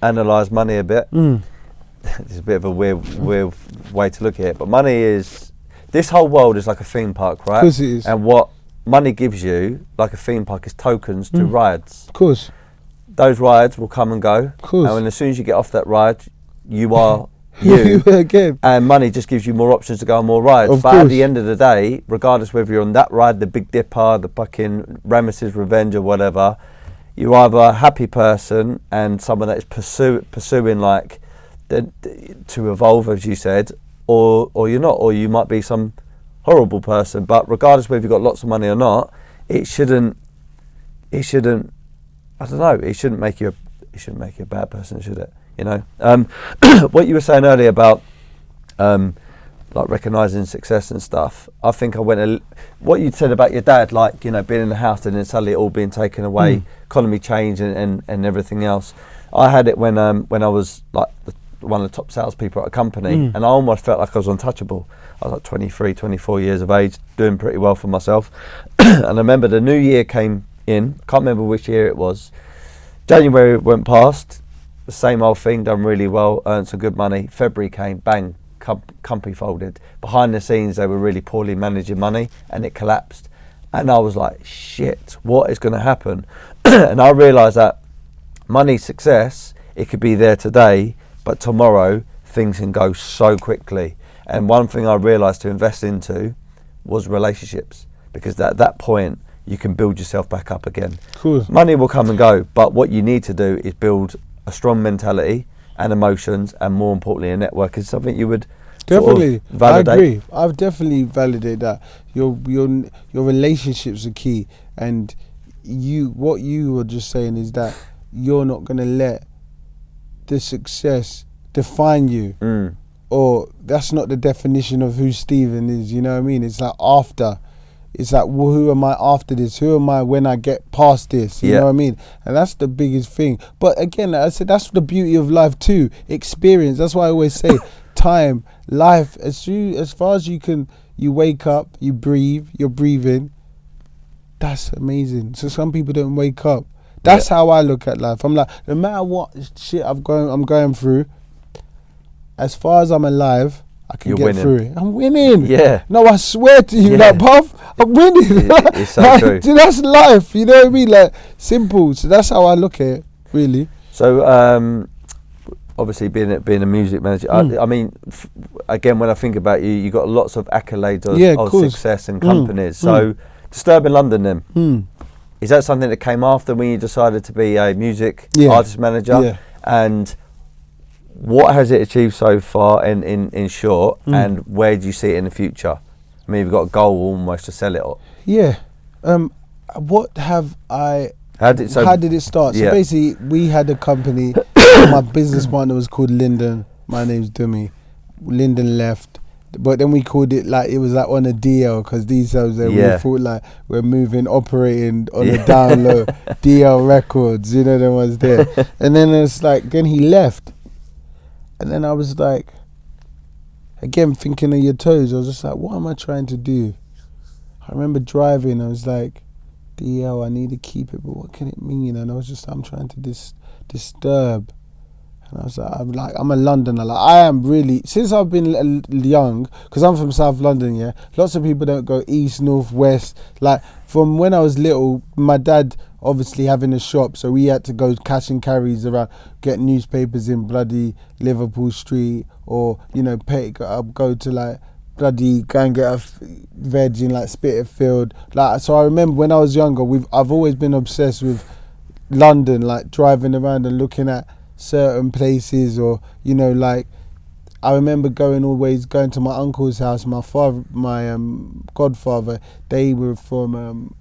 Analyse money a bit. It's a bit of a weird way to look at it, but money is, this whole world is like a theme park, right?
Of course it is.
And what money gives you, like a theme park, is tokens to rides.
Of course.
Those rides will come and go.
Of course.
And as soon as you get off that ride, you are you
again.
And money just gives you more options to go on more rides.
Of
but
course.
At the end of the day, regardless whether you're on that ride, the Big Dipper, the fucking Ramesses Revenge or whatever, you're either a happy person and someone that is pursuing like to evolve, as you said, or you're not, or you might be some horrible person. But regardless whether you've got lots of money or not, it shouldn't I don't know, it shouldn't make you a bad person, should it? You know, what you were saying earlier about like recognising success and stuff. I think I went what you said about your dad, like, you know, being in the house and then suddenly it all being taken away, economy change and everything else. I had it when I was like one of the top salespeople at a company, and I almost felt like I was untouchable. I was like 23, 24 years of age, doing pretty well for myself. And I remember the new year came in, can't remember which year it was. January went past, the same old thing, done really well, earned some good money. February came, bang, company folded. Behind the scenes, they were really poorly managing money, and it collapsed. And I was like, shit, what is going to happen? And I realised that money, success, it could be there today, but tomorrow things can go so quickly. And one thing I realised to invest into was relationships, because at that point you can build yourself back up again.
Cool.
Money will come and go, but what you need to do is build a strong mentality and emotions, and more importantly a network. Is something you would
Definitely,
sort of validate?
I agree. I've definitely validated that. Your relationships are key, and what you were just saying is that you're not gonna let the success define you, or that's not the definition of who Stephen is. You know what I mean? It's like after. It's like, well, who am I after this? Who am I when I get past this? You know what I mean? And that's the biggest thing. But again, like I said, that's the beauty of life too. Experience. That's why I always say, time, life. As far as you can, you wake up, you breathe, you're breathing. That's amazing. So some people don't wake up. That's how I look at life. I'm like, no matter what shit I'm going through, as far as I'm alive, I can get through it. I'm winning.
Yeah.
No, I swear to you, like, Puff, I'm winning.
It's so true.
Dude, that's life. You know what I mean? Like, simple. So that's how I look at it, really.
So, obviously, being a music manager, I mean, again, when I think about you, you got lots of accolades of success and companies. So, Disturbing London, then, is that something that came after when you decided to be a music artist manager?
Yeah.
And what has it achieved so far in short, and where do you see it in the future? I mean, you've got a goal almost to sell it.
Yeah. How did it start? So basically, we had a company. My business partner was called Lyndon. My name's Dumi. Lyndon left, but then we called it like it was like on a DL, because these times we thought like we're operating on the down low. DL Records, you know, the ones there. And then it's like, then he left. And then I was like, again, thinking of your toes. I was just like, what am I trying to do? I remember driving. I was like, DL, I need to keep it, but what can it mean? And I was just, I'm trying to disturb. And I was like, I'm a Londoner. Like, I am really, since I've been young, because I'm from South London, yeah. Lots of people don't go east, north, west. Like, from when I was little, my dad obviously having a shop, so we had to go cash and carries around, get newspapers in bloody Liverpool Street, or, you know, go to like bloody go and get a veg in like Spitalfield. Like, so I remember when I was younger, I've always been obsessed with London, like driving around and looking at certain places, or, you know, like I remember always going to my uncle's house. My godfather, they were from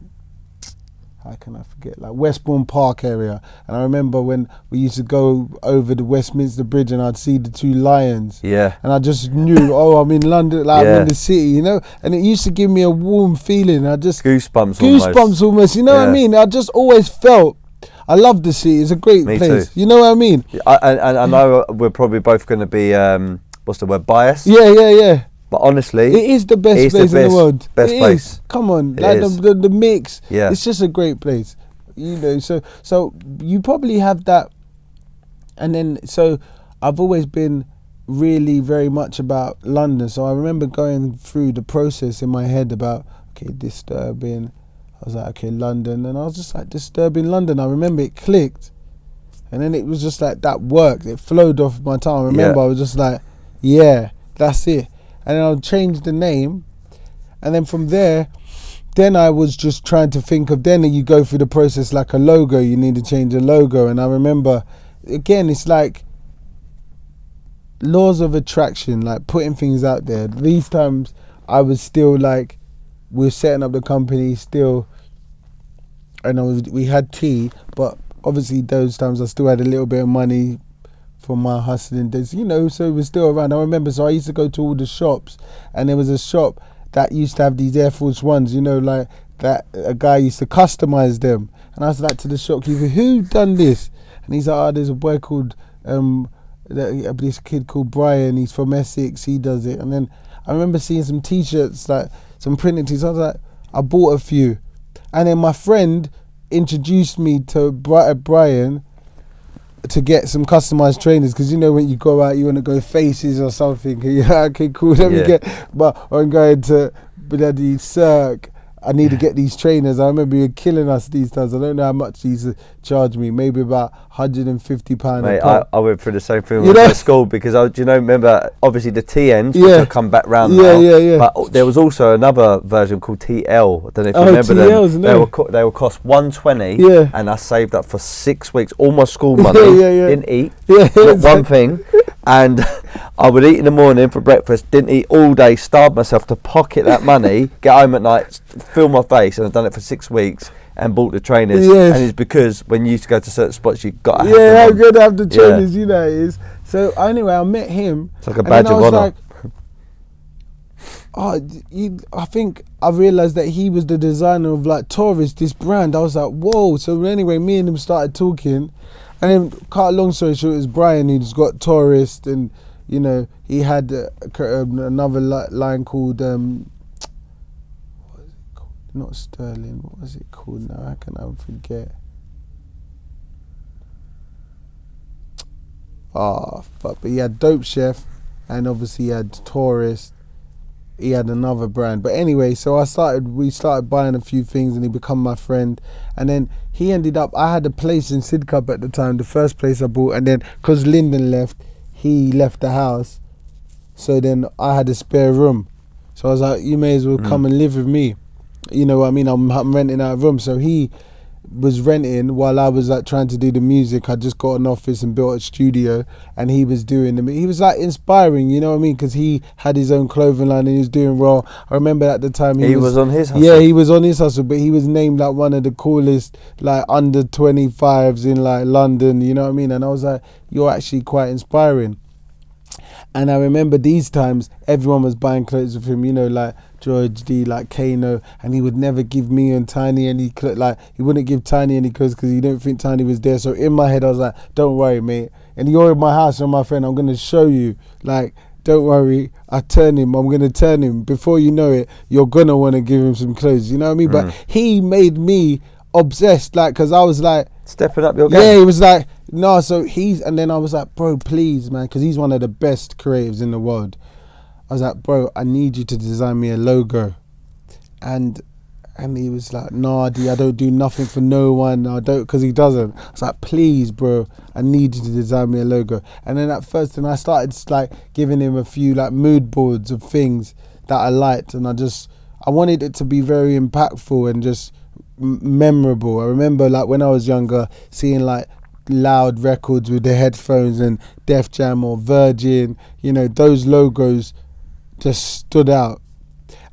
how can I forget, like Westbourne Park area. And I remember when we used to go over the Westminster Bridge and I'd see the two lions. Yeah. And I just knew, oh, I'm in London, like I'm in the city, you know? And it used to give me a warm feeling. Goosebumps almost, you know what I mean? I just always felt, I love the city. It's a great place. Too. You know what I mean?
I know we're probably both going to be, what's the word, biased?
Yeah.
But honestly,
it is the best place in the world.
Best place.
Come on, like the mix. Yeah, it's just a great place. You know, so you probably have that, and then so I've always been really very much about London. So I remember going through the process in my head about disturbing. I was like, okay, London, and I was just like, disturbing London. I remember it clicked, and then it was just like that worked. It flowed off my tongue. I remember I was just like, yeah, that's it. And then I'll change the name, and then from there, then I was just trying to think of, then you go through the process like a logo, you need to change a logo. And I remember, again, it's like laws of attraction, like putting things out there. These times I was still like, we're setting up the company still, and we had tea, but obviously those times I still had a little bit of money from my hustling days, you know, so it was still around. I remember, so I used to go to all the shops, and there was a shop that used to have these Air Force Ones, you know, like that a guy used to customize them. And I was like to the shopkeeper, who done this? And he's like, oh, there's a boy called this kid called Brian. He's from Essex. He does it. And then I remember seeing some T-shirts, like some printed T-shirts. I was like, I bought a few. And then my friend introduced me to Brian to get some customized trainers, because you know when you go out you want to go Faces or something. Yeah, okay, cool. Let me get. But I'm going to bloody Cirque. I need to get these trainers. I remember you were killing us these times. I don't know how much these charged me. Maybe about £150.
Mate, I went through the same thing at school, because remember, obviously the TNs, which have come back round now. Yeah. But there was also another version called TL. I don't know if you remember
TLs,
them.
no.
They would cost £120.
Yeah.
And I saved up for 6 weeks, all my school money. Didn't eat. Not one thing. And I would eat in the morning for breakfast, didn't eat all day, starved myself to pocket that money, get home at night, fill my face, and I've done it for 6 weeks and bought the trainers. And it's because when you used to go to certain spots, you got to have them.
I'm going to have the trainers, you know it is. So anyway, I met him.
It's like a badge of honour.
I think I realised that he was the designer of like Tourist, this brand. I was like, whoa. So anyway, me and him started talking. And then, cut a long story short, it was Brian who's got Tourist, and you know he had another line called what was it called? Not Sterling. What was it called now? How can I forget? Fuck! But he had Dope Chef, and obviously he had Tourist. He had another brand, but anyway, so we started buying a few things, and he became my friend. And then he ended up, I had a place in Sidcup at the time, the first place I bought, and then because Lyndon left, he left the house, so then I had a spare room. So I was like, you may as well come and live with me, you know what I mean? I'm renting out a room. So he was renting while I was like trying to do the music. I just got an office and built a studio, and he was doing them. He was like inspiring, you know what I mean? Because he had his own clothing line and he was doing well. I remember at the time he was on his hustle. Yeah, he was on his hustle, but he was named like one of the coolest like under 25s in like London, you know what I mean? And I was like, you're actually quite inspiring. And I remember these times everyone was buying clothes of him, you know, like George D, like Kano, and he would never give me and Tinie any clothes. Like he wouldn't give Tinie any clothes because he didn't think Tinie was there. So in my head I was like, don't worry, mate. And you're in my house, you're my friend. I'm gonna show you. Like, don't worry. I'm gonna turn him. Before you know it, you're gonna want to give him some clothes. You know what I mean? But he made me obsessed, like, because I was like,
stepping up your game.
Yeah, he was like, no, and then I was like, bro, please, man, because he's one of the best creatives in the world. I was like, bro, I need you to design me a logo. And he was like, nah, D, I don't do nothing for no one. I don't, because he doesn't. I was like, please, bro, I need you to design me a logo. And then at first, I started like giving him a few like mood boards of things that I liked. And I wanted it to be very impactful and just memorable. I remember like when I was younger seeing like Loud Records with the headphones and Def Jam or Virgin, you know, those logos just stood out.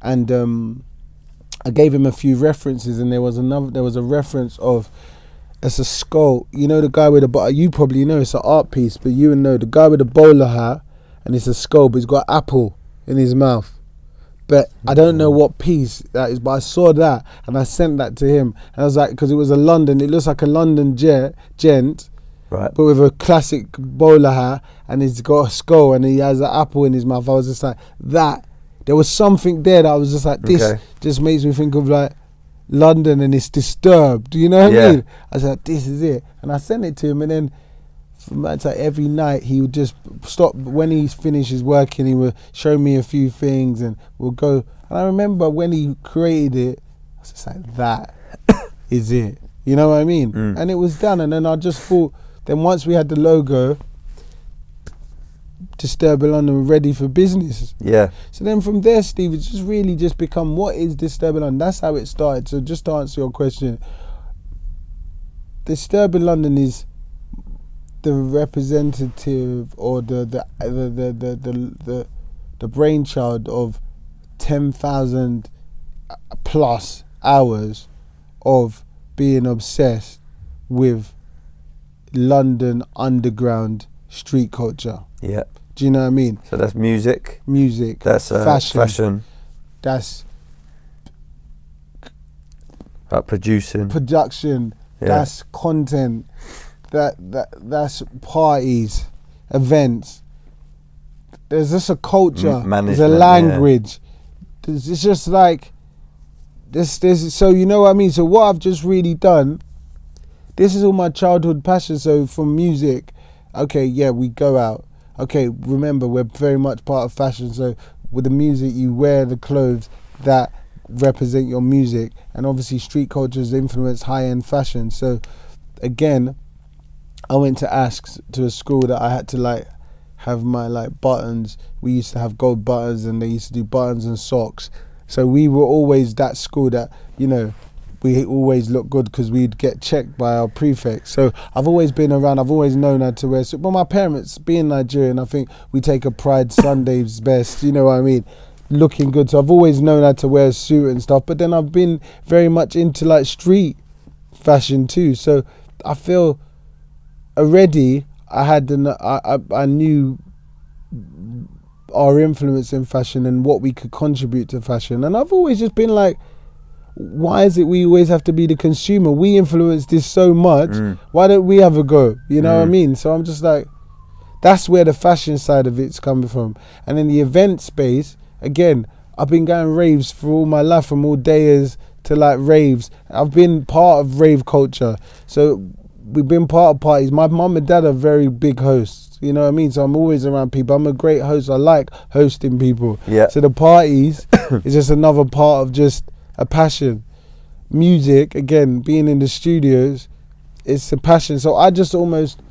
And I gave him a few references, and there was a reference of, it's a skull, you know, the guy with you probably know it's an art piece, but you know the guy with the bowler hat, and it's a skull, but he's got apple in his mouth. But I don't know what piece that is, but I saw that and I sent that to him. And I was like, because it looks like a London gent,
right?
But with a classic bowler hat, and he's got a skull and he has an apple in his mouth. I was just like, that. There was something there that I was just like, this just makes me think of like London, and it's disturbed. You know what I mean? I was like, this is it. And I sent it to him, and then like every night he would just stop when he finishes working, he would show me a few things and we'll go. And I remember when he created it, I was just like, that is it, you know what I mean? And it was done. And then I just thought, then once we had the logo, Disturbed London ready for business. So then from there, Steve, it's just really just become, what is Disturbed London? That's how it started. So just to answer your question, Disturbed London is the representative or the brainchild of 10,000 plus hours of being obsessed with London underground street culture. Do you know what I mean?
So that's music.
That's
fashion.
That's
production.
That's content. that's parties, events. There's just a culture. There's a language. Yeah. It's just like this. So you know what I mean. So what I've just really done. This is all my childhood passion. So from music, okay, yeah, we go out. Okay, remember we're very much part of fashion. So with the music, you wear the clothes that represent your music, and obviously street cultures influence high-end fashion. So again, I went to a school that I had to like have my like buttons. We used to have gold buttons, and they used to do buttons and socks. So we were always that school that, you know, we always look good because we'd get checked by our prefects. So I've always been around. I've always known how to wear suit. But my parents, being Nigerian, I think we take a pride Sunday's best. You know what I mean? Looking good. So I've always known how to wear a suit and stuff. But then I've been very much into like street fashion too. So I feel already I knew our influence in fashion and what we could contribute to fashion. And I've always just been like, why is it we always have to be the consumer? We influence this so much. Why don't we have a go? You know what I mean? So I'm just like, that's where the fashion side of it's coming from. And in the event space, again, I've been going raves for all my life, from all dayers to like raves. I've been part of rave culture. So we've been part of parties. My mum and dad are very big hosts. You know what I mean? So I'm always around people. I'm a great host. I like hosting people. Yeah. So the parties is just another part of just a passion. Music, again, being in the studios, it's a passion. So I just almost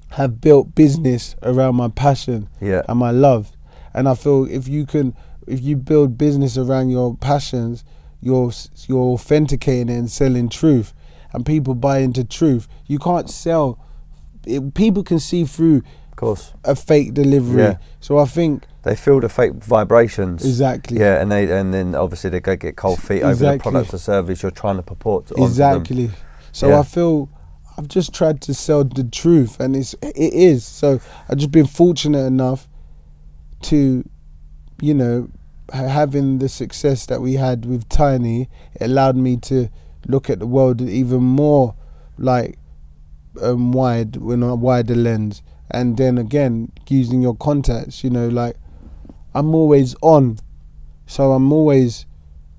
have built business around my passion and my love. And I feel if you build business around your passions, you're authenticating it and selling truth. And people buy into truth. You can't sell. People can see through, of course, a fake delivery. Yeah. So I think
they feel the fake vibrations.
Exactly.
Yeah, and then obviously they go get cold feet over the product or service you're trying to purport to.
Exactly. So I feel I've just tried to sell the truth, and it is. So I've just been fortunate enough to, you know, having the success that we had with Tinie. It allowed me to look at the world even more like wide, with a wider lens. And then again, using your contacts, you know, like I'm always on, so I'm always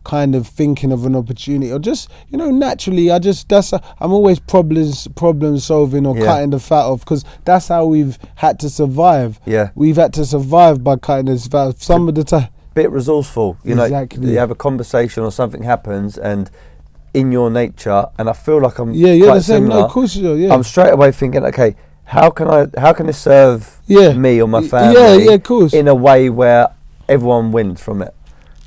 kind of thinking of an opportunity, or just, you know, naturally I'm always problem solving or cutting the fat off, because that's how we've had to survive. We've had to survive by cutting this fat off. Some of the time
bit resourceful, you know, you have a conversation or something happens, and in your nature, and I feel like I'm
you're
quite
the same.
similar.
No, of course you are. Yeah,
I'm straight away thinking, okay, how can this serve me or my family?
Yeah, of course.
In a way where everyone wins from it,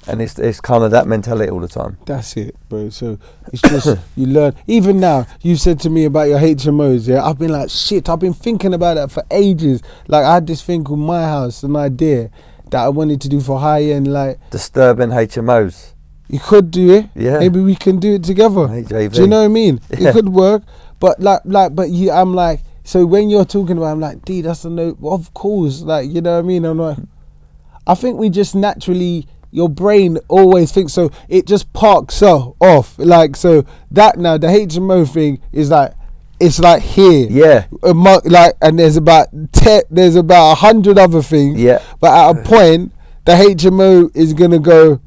and it's kind of that mentality all the time.
That's it, bro. So it's just you learn. Even now, you said to me about your HMOs. Yeah, I've been like, shit. I've been thinking about that for ages. Like I had this thing called My House, an idea that I wanted to do for high end, like
disturbing HMOs.
You could do it.
Yeah.
Maybe we can do it together.
Hey, JV.
Do you know what I mean? It could work. But I'm like, so when you're talking about, I'm like, D, that's a no. Of course, like, you know what I mean? I'm like, I think we just naturally, your brain always thinks so. It just parks off. Like, so that now the HMO thing is like, it's like here.
Yeah.
Like, and there's about 100 other things.
Yeah.
But at a point, the HMO is gonna go.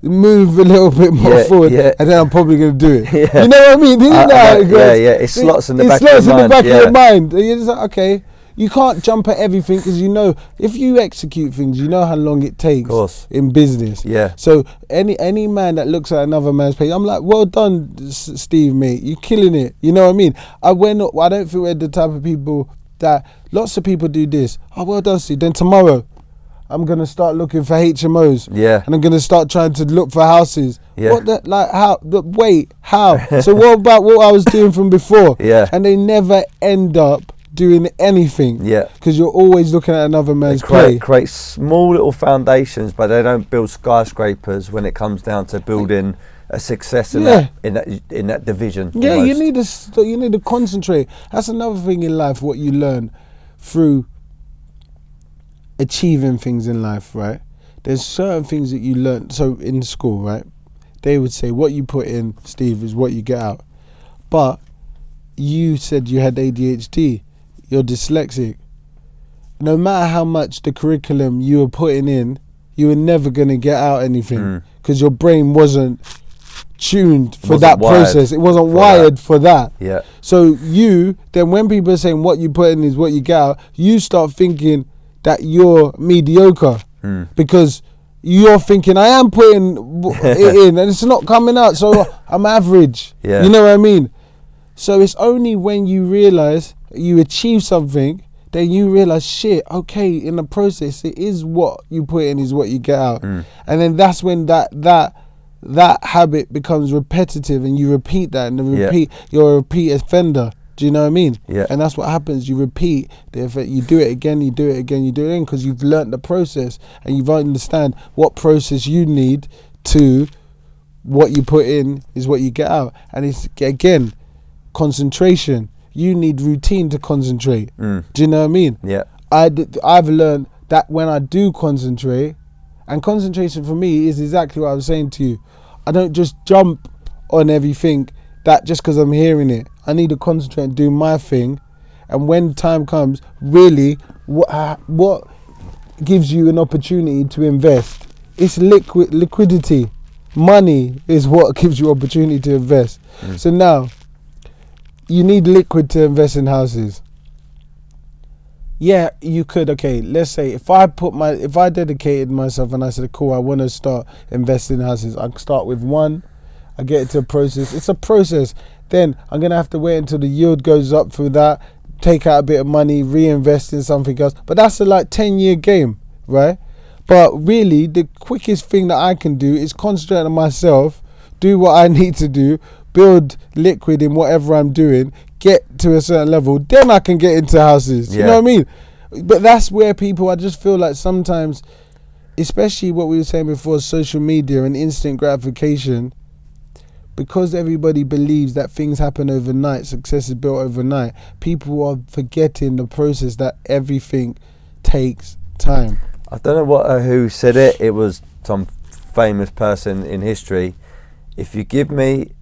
Move a little bit more forward, and then I'm probably going to do it. You know what I mean?
It slots in the back of your mind.
You're just like, okay, you can't jump at everything, because you know, if you execute things, you know how long it takes in business.
Yeah.
So any man that looks at another man's page, I'm like, well done, Steve, mate. You're killing it. You know what I mean? I don't think we're the type of people that, lots of people do this. Oh, well done, Steve. Then tomorrow, I'm going to start looking for HMOs.
Yeah.
And I'm going to start trying to look for houses.
Yeah.
How? So what about what I was doing from before?
Yeah.
And they never end up doing anything.
Yeah.
Because you're always looking at another man's play.
Create small little foundations, but they don't build skyscrapers when it comes down to building a success in that division.
Yeah,
almost.
you need to concentrate. That's another thing in life, what you learn through achieving things in life, right? There's certain things that you learn. So in school, right, they would say what you put in, Steve, is what you get out. But you said you had ADHD, you're dyslexic. No matter how much the curriculum you were putting in, you were never going to get out anything because your brain wasn't tuned for that process. It wasn't wired for that.
Yeah.
So then when people are saying what you put in is what you get out, you start thinking that you're mediocre because you're thinking I am putting it in and it's not coming out, so I'm average.
Yeah.
You know what I mean? So it's only when you realise you achieve something, then you realise, shit, okay, in the process, it is what you put in is what you get out. And then that's when that habit becomes repetitive and you repeat that and then you're a repeat offender. Do you know what I mean?
Yeah.
And that's what happens. You repeat the effect. You do it again, you do it again, you do it again because you've learnt the process and you've understand what process you need to what you put in is what you get out. And it's, again, concentration. You need routine to concentrate. Do you know what I mean?
Yeah.
I've learned that when I do concentrate, and concentration for me is exactly what I was saying to you. I don't just jump on everything that just because I'm hearing it. I need to concentrate and do my thing. And when time comes, really, what gives you an opportunity to invest? It's liquidity. Money is what gives you opportunity to invest. So now, you need liquid to invest in houses. Yeah, you could. Okay, let's say if I dedicated myself and I said, cool, I want to start investing in houses. I can start with one. I get it to a process. It's a process. Then I'm gonna have to wait until the yield goes up for that. Take out a bit of money, reinvest in something else. But that's a 10-year game, right? But really, the quickest thing that I can do is concentrate on myself, do what I need to do, build liquid in whatever I'm doing, get to a certain level, then I can get into houses. You know what I mean? But that's where I just feel like sometimes, especially what we were saying before, social media and instant gratification, because everybody believes that things happen overnight, success is built overnight, people are forgetting the process that everything takes time.
I don't know who said it. It was some famous person in history. If you give me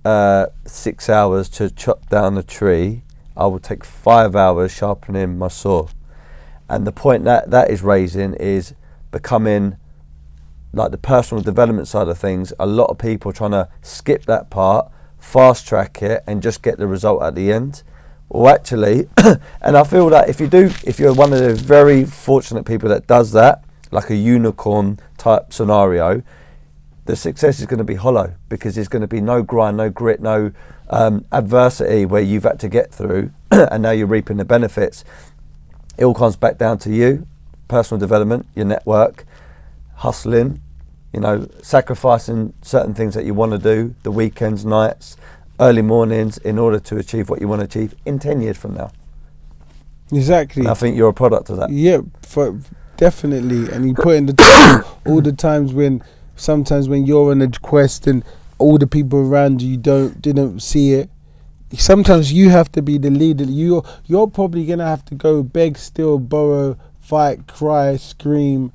6 hours to chop down a tree, I will take 5 hours sharpening my saw. And the point that is raising is becoming like the personal development side of things. A lot of people trying to skip that part, fast track it and just get the result at the end. Well, actually, and I feel that if you're one of the very fortunate people that does that, like a unicorn type scenario, the success is going to be hollow because there's going to be no grind, no grit, no adversity where you've had to get through and now you're reaping the benefits. It all comes back down to you, personal development, your network, hustling, sacrificing certain things that you want to do, the weekends, nights, early mornings, in order to achieve what you want to achieve in 10 years from now.
Exactly.
And I think you're a product of that.
Yeah, definitely. And you put in the time, all the times sometimes when you're on a quest and all the people around you didn't see it. Sometimes you have to be the leader. You're probably gonna have to go beg, steal, borrow, fight, cry, scream,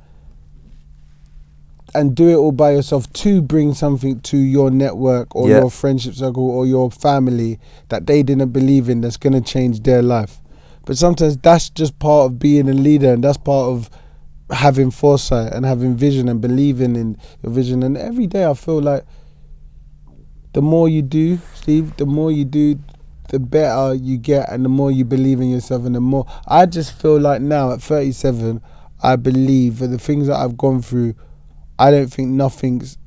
and do it all by yourself to bring something to your network or your friendship circle or your family that they didn't believe in, that's gonna change their life. But sometimes that's just part of being a leader, and that's part of having foresight and having vision and believing in your vision. And every day I feel like the more you do, Steve, the more you do, the better you get, and the more you believe in yourself, and the more I just feel like now at 37, I believe for the things that I've gone through, I don't think nothing's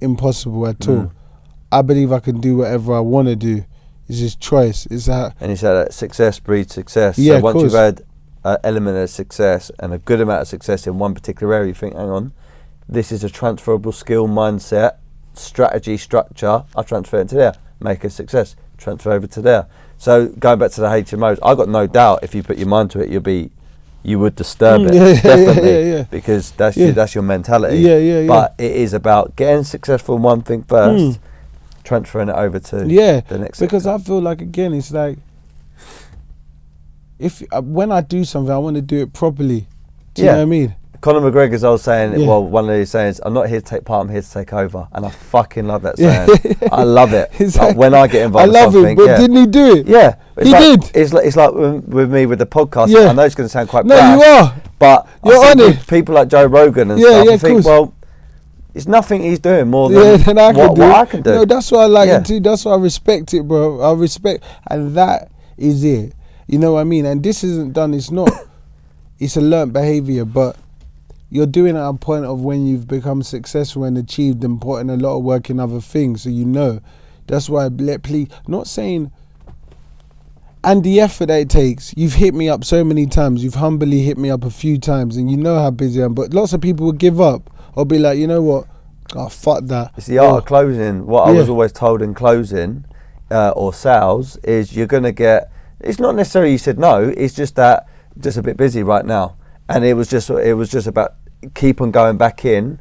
impossible at all. I believe I can do whatever I want to do. It's just choice. And
you said that success breeds success.
Yeah,
so once you've had an element of success and a good amount of success in one particular area, you think, hang on, this is a transferable skill, mindset, strategy, structure. I transfer it into there, make a success, transfer over to there. So going back to the HMOs, I got no doubt if you put your mind to it, you would disturb it, definitely, because that's your mentality. But it is about getting successful in one thing first, transferring it over to the next.
Because I feel like, again, it's like when I do something, I want to do it properly. Do you know what I mean?
Conor McGregor's old saying,
Yeah.
well, one of these sayings, I'm not here to take part, I'm here to take over. And I fucking love that saying. I love it.
Exactly.
Like when I get involved
I love
in
it,
something,
but
yeah.
didn't he do it?
Yeah. It's
He
like,
did.
It's like with me with the podcast.
Yeah.
I know it's going to sound quite
No,
brash,
you are.
but
You're
I
on
think
it.
with people like Joe Rogan and
Yeah,
stuff,
yeah,
I
of
think,
course.
well, it's nothing he's doing more
Yeah,
than
than I can
what
do.
I can do.
No, that's why I like
Yeah.
it too. That's why I respect it, bro. I respect, and that is it. You know what I mean? And this isn't done. It's not. It's a learnt behavior, but you're doing it at a point of when you've become successful and achieved and put in a lot of work in other things. So you know, that's why please, not saying. And the effort that it takes. You've hit me up so many times. You've humbly hit me up a few times, and you know how busy I am. But lots of people will give up or be like, you know what? Oh, fuck that.
It's the art of closing. What I was always told in closing or sales is you're going to get. It's not necessarily you said no. It's just that just a bit busy right now, and it was just about keep on going back in,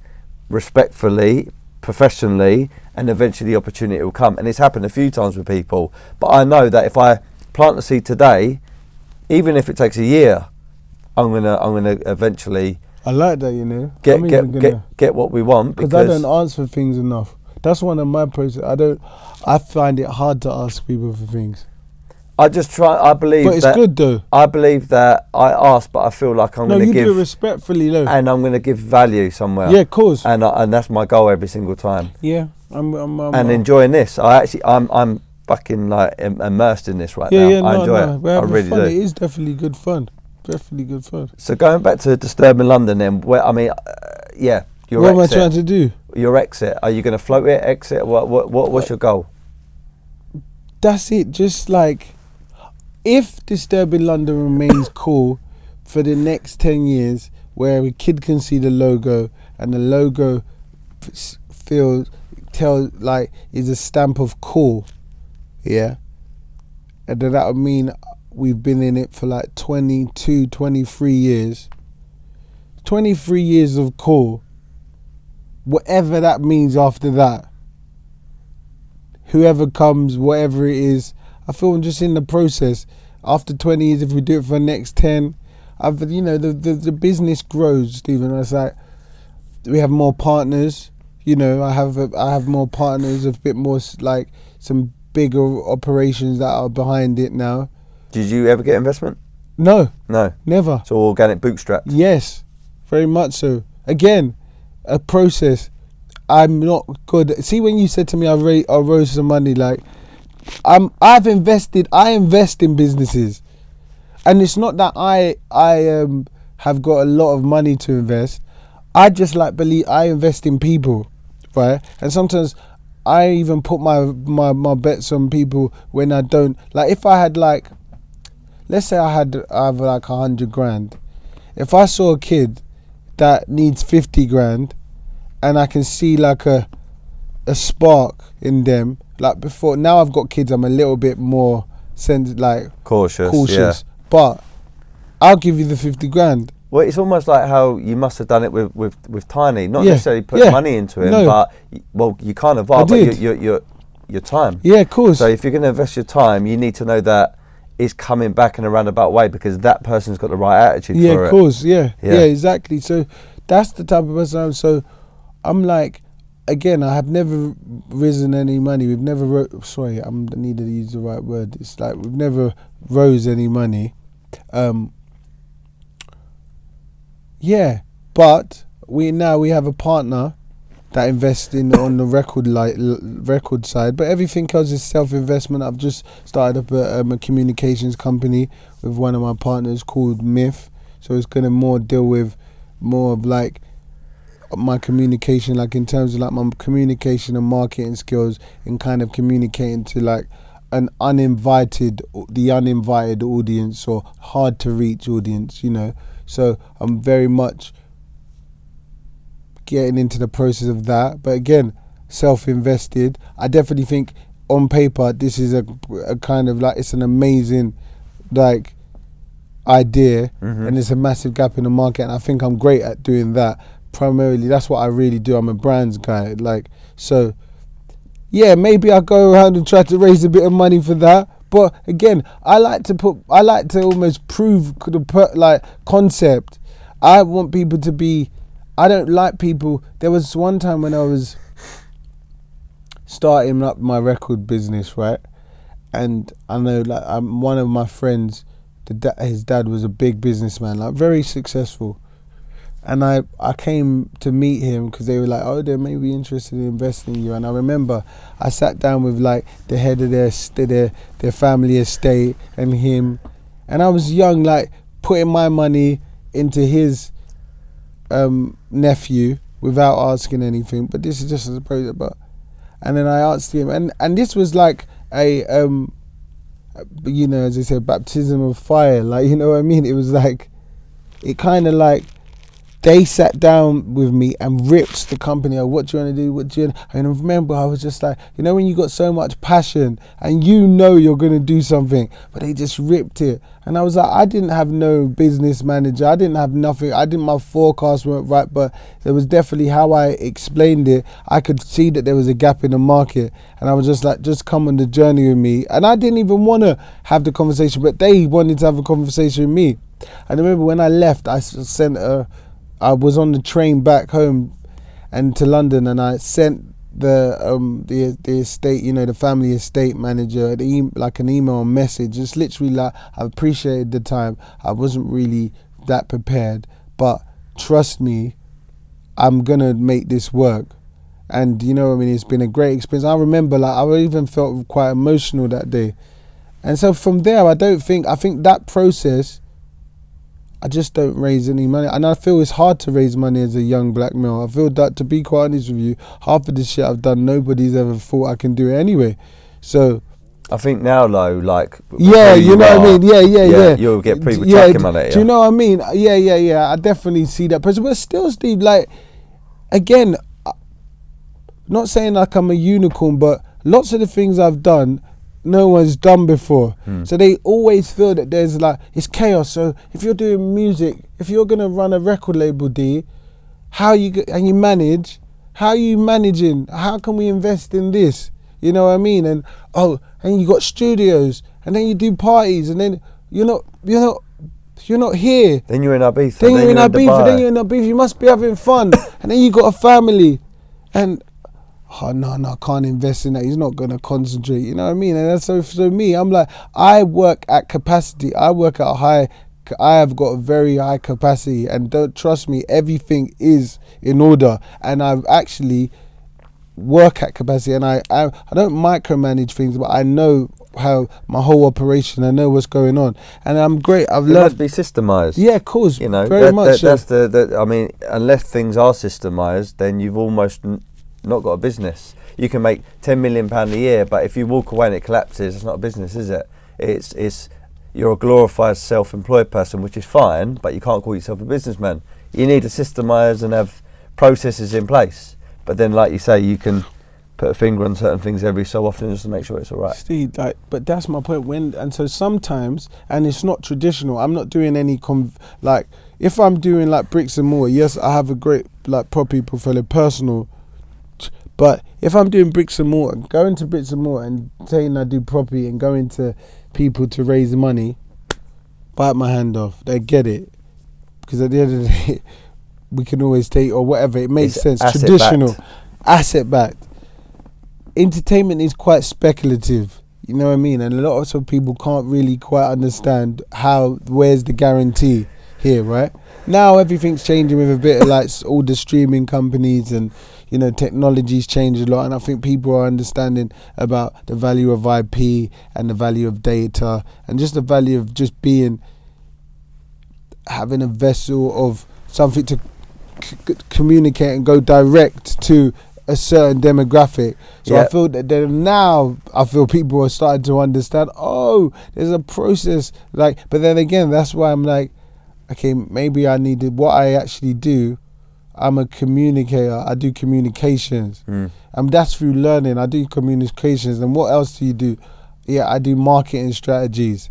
respectfully, professionally, and eventually the opportunity will come. And it's happened a few times with people. But I know that if I plant the seed today, even if it takes a year, I'm gonna eventually.
I like that, you know.
Get what we want
because I don't ask for things enough. That's one of my process. I find it hard to ask people for things.
I just try. I believe,
but it's good though.
I believe that I ask, but I feel like I'm going to give.
No, you do it respectfully, though.
And I'm going to give value somewhere.
Yeah, of course.
And that's my goal every single time.
Yeah, I'm
enjoying this. I'm fucking like immersed in this right now. I enjoy it. I really do.
It is definitely good fun. Definitely good fun.
So going back to Disturbing London, then, where I mean, yeah, your
what
exit.
am I trying to do?
Your exit. Are you going to float it? Exit? What's your goal?
That's it. Just like, if Disturbing London remains cool for the next 10 years, where a kid can see the logo and the logo is a stamp of cool, yeah, and then that would mean we've been in it for like 22, 23 years. 23 years of cool. Whatever that means after that. Whoever comes, whatever it is, I feel I'm just in the process. After 20 years, if we do it for the next 10, the business grows, Stephen. It's like we have more partners. You know, I have more partners, a bit more like some bigger operations that are behind it now.
Did you ever get investment?
No, never.
So organic bootstrap.
Yes, very much so. Again, a process. I'm not good. See, when you said to me, I rose some money. Like, I invest in businesses, and it's not that I have got a lot of money to invest. I just believe I invest in people, right? And sometimes I even put my bets on people when I don't. Like, if I had let's say I have 100 grand. If I saw a kid that needs 50 grand, and I can see like a spark in them, like before. Now I've got kids, I'm a little bit more cautious.
Yeah.
But I'll give you the 50 grand.
Well, it's almost like how you must have done it with Tinie. Not necessarily put money into him, but you kind of are. But your time.
Yeah, of course.
So if you're going to invest your time, you need to know that it's coming back in a roundabout way because that person's got the right attitude for it.
Yeah, of course. Yeah, exactly. So that's the type of person I'm. So I'm like, again, I have never risen any money. We've never I need to use the right word. It's like we've never rose any money. But we have a partner that invests on the record side, but everything else is self-investment. I've just started up a communications company with one of my partners called Myth, so it's going to more deal with more of like my communication, like in terms of like my communication and marketing skills, and kind of communicating to like the uninvited audience or hard to reach audience, you know. So I'm very much getting into the process of that, but again, self-invested. I definitely think on paper this is a kind of like, it's an amazing like idea, and there's a massive gap in the market, and I think I'm great at doing that. Primarily, that's what I really do. I'm a brands guy, like, so yeah, maybe I'll go around and try to raise a bit of money for that. But again, I like to almost prove the concept. I want people to be. I don't like people. There was one time when I was starting up my record business, right? And I know, like, one of my friends, his dad was a big businessman, like very successful. And I came to meet him because they were like, oh, they may be interested in investing in you. And I remember I sat down with like the head of their family estate and him. And I was young, like putting my money into his nephew without asking anything. But this is just as a project. But and then I asked him, and this was like a you know, as they say, baptism of fire. Like, you know what I mean? It was like, it kind of like, they sat down with me and ripped the company. Oh, what do you want to do? What do you? And I remember I was just like, you know, when you got so much passion and you know you're going to do something, but they just ripped it. And I was like, I didn't have no business manager. I didn't have nothing. My forecast weren't right, but there was definitely how I explained it. I could see that there was a gap in the market. And I was just like, just come on the journey with me. And I didn't even want to have the conversation, but they wanted to have a conversation with me. And I remember when I left, I was on the train back home and to London, and I sent the estate, you know, the family estate manager like an email message. It's literally like, I appreciated the time. I wasn't really that prepared, but trust me, I'm gonna make this work. And you know what I mean, it's been a great experience. I remember, like, I even felt quite emotional that day. And so from there, I think that process, I just don't raise any money. And I feel it's hard to raise money as a young black male. I feel that, to be quite honest with you, half of the shit I've done, nobody's ever thought I can do it anyway. So
I think now, though, like,
yeah, you know what I mean? Yeah.
You'll get people chucking money at you.
Do you know what I mean? Yeah. I definitely see that person. But still, Steve, like, again, not saying like I'm a unicorn, but lots of the things I've done, no one's done before. So they always feel that there's like, it's chaos. So if you're doing music, if you're gonna run a record label, D, how are you managing? How can we invest in this? You know what I mean? And you got studios, and then you do parties, and then you're not here.
Then you're in Ibiza.
Then you're in Ibiza. You must be having fun. And then you got a family, and oh no, I can't invest in that. He's not gonna concentrate. You know what I mean? And that's so me. I'm like, I work at capacity. I work at I have got a very high capacity, and don't trust me, everything is in order. And I've actually work at capacity, and I don't micromanage things, but I know how my whole operation. I know what's going on, and I'm great. It
must be systemized.
Yeah, of course.
You know,
very much.
That's I mean, unless things are systemized, then you've almost not got a business. You can make £10 million a year, but if you walk away and it collapses, it's not a business, is it? It's you're a glorified self-employed person, which is fine, but you can't call yourself a businessman. You need to systemize and have processes in place. But then, like you say, you can put a finger on certain things every so often just to make sure it's all right.
Steve, but that's my point. And so sometimes, and it's not traditional. I'm not doing any like, if I'm doing like bricks and mortar, yes, I have a great like property portfolio, personal. But if I'm doing bricks and mortar, going to bricks and mortar and saying I do property and going to people to raise money, bite my hand off. They get it, because at the end of the day, we can always take, or whatever, it makes sense. Traditional, asset backed. Entertainment is quite speculative, you know what I mean? And a lot of people can't really quite understand where's the guarantee here, right? Now everything's changing with a bit of like all the streaming companies, and you know, technology's changed a lot, and I think people are understanding about the value of IP and the value of data, and just the value of just having a vessel of something to communicate and go direct to a certain demographic. So I feel that I feel people are starting to understand, there's a process, like, but then again, that's why I'm like, okay, maybe I needed what I actually do. I'm a communicator. I do communications. And that's through learning. I do communications. And what else do you do? Yeah, I do marketing strategies.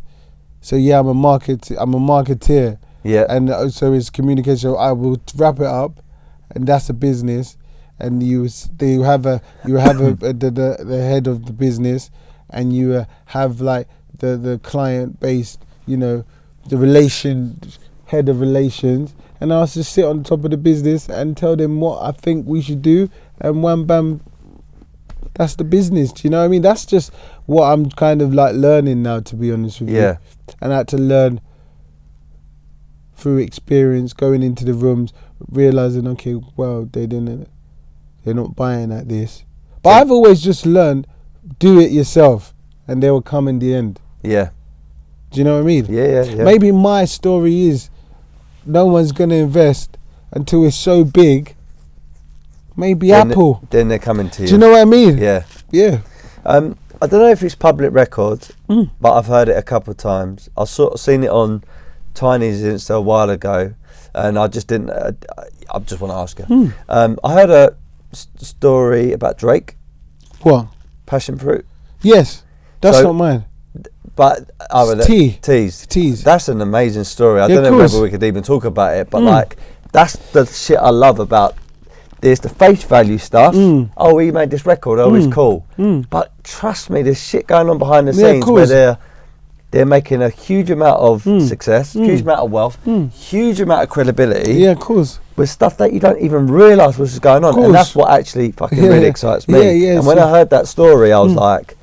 So yeah, I'm a marketeer. Yeah. And so it's communication. I will wrap it up, and that's a business. And you have the head of the business, and you have like the client based, you know, the head of relations, and I just sit on top of the business and tell them what I think we should do, and wham bam, that's the business. Do you know what I mean? That's just what I'm kind of like learning now, to be honest with you. And I had to learn through experience, going into the rooms, realising, okay, well, they're not buying at this. But I've always just learned, do it yourself, and they will come in the end.
Yeah.
Do you know what I mean?
Yeah.
Maybe my story is no one's going to invest until it's so big. Maybe
then
Apple.
Then they're coming to you.
Do you know what I mean?
Yeah.
Yeah.
I don't know if it's public record, but I've heard it a couple of times. I've sort of seen it on Tinie's Insta a while ago, and I just didn't. I just want to ask you. I heard a story about Drake.
What?
Passion fruit.
Yes. That's not mine.
But Tease. That's an amazing story. I don't know whether we could even talk about it, but like that's the shit I love about. There's the face value stuff. Oh, he made this record. Oh, it's cool. But trust me, there's shit going on behind the scenes where they're making a huge amount of success, huge amount of wealth, huge amount of credibility.
Yeah, of course.
With stuff that you don't even realise was going on, and that's what actually fucking really excites me. And when I heard that story, I was like,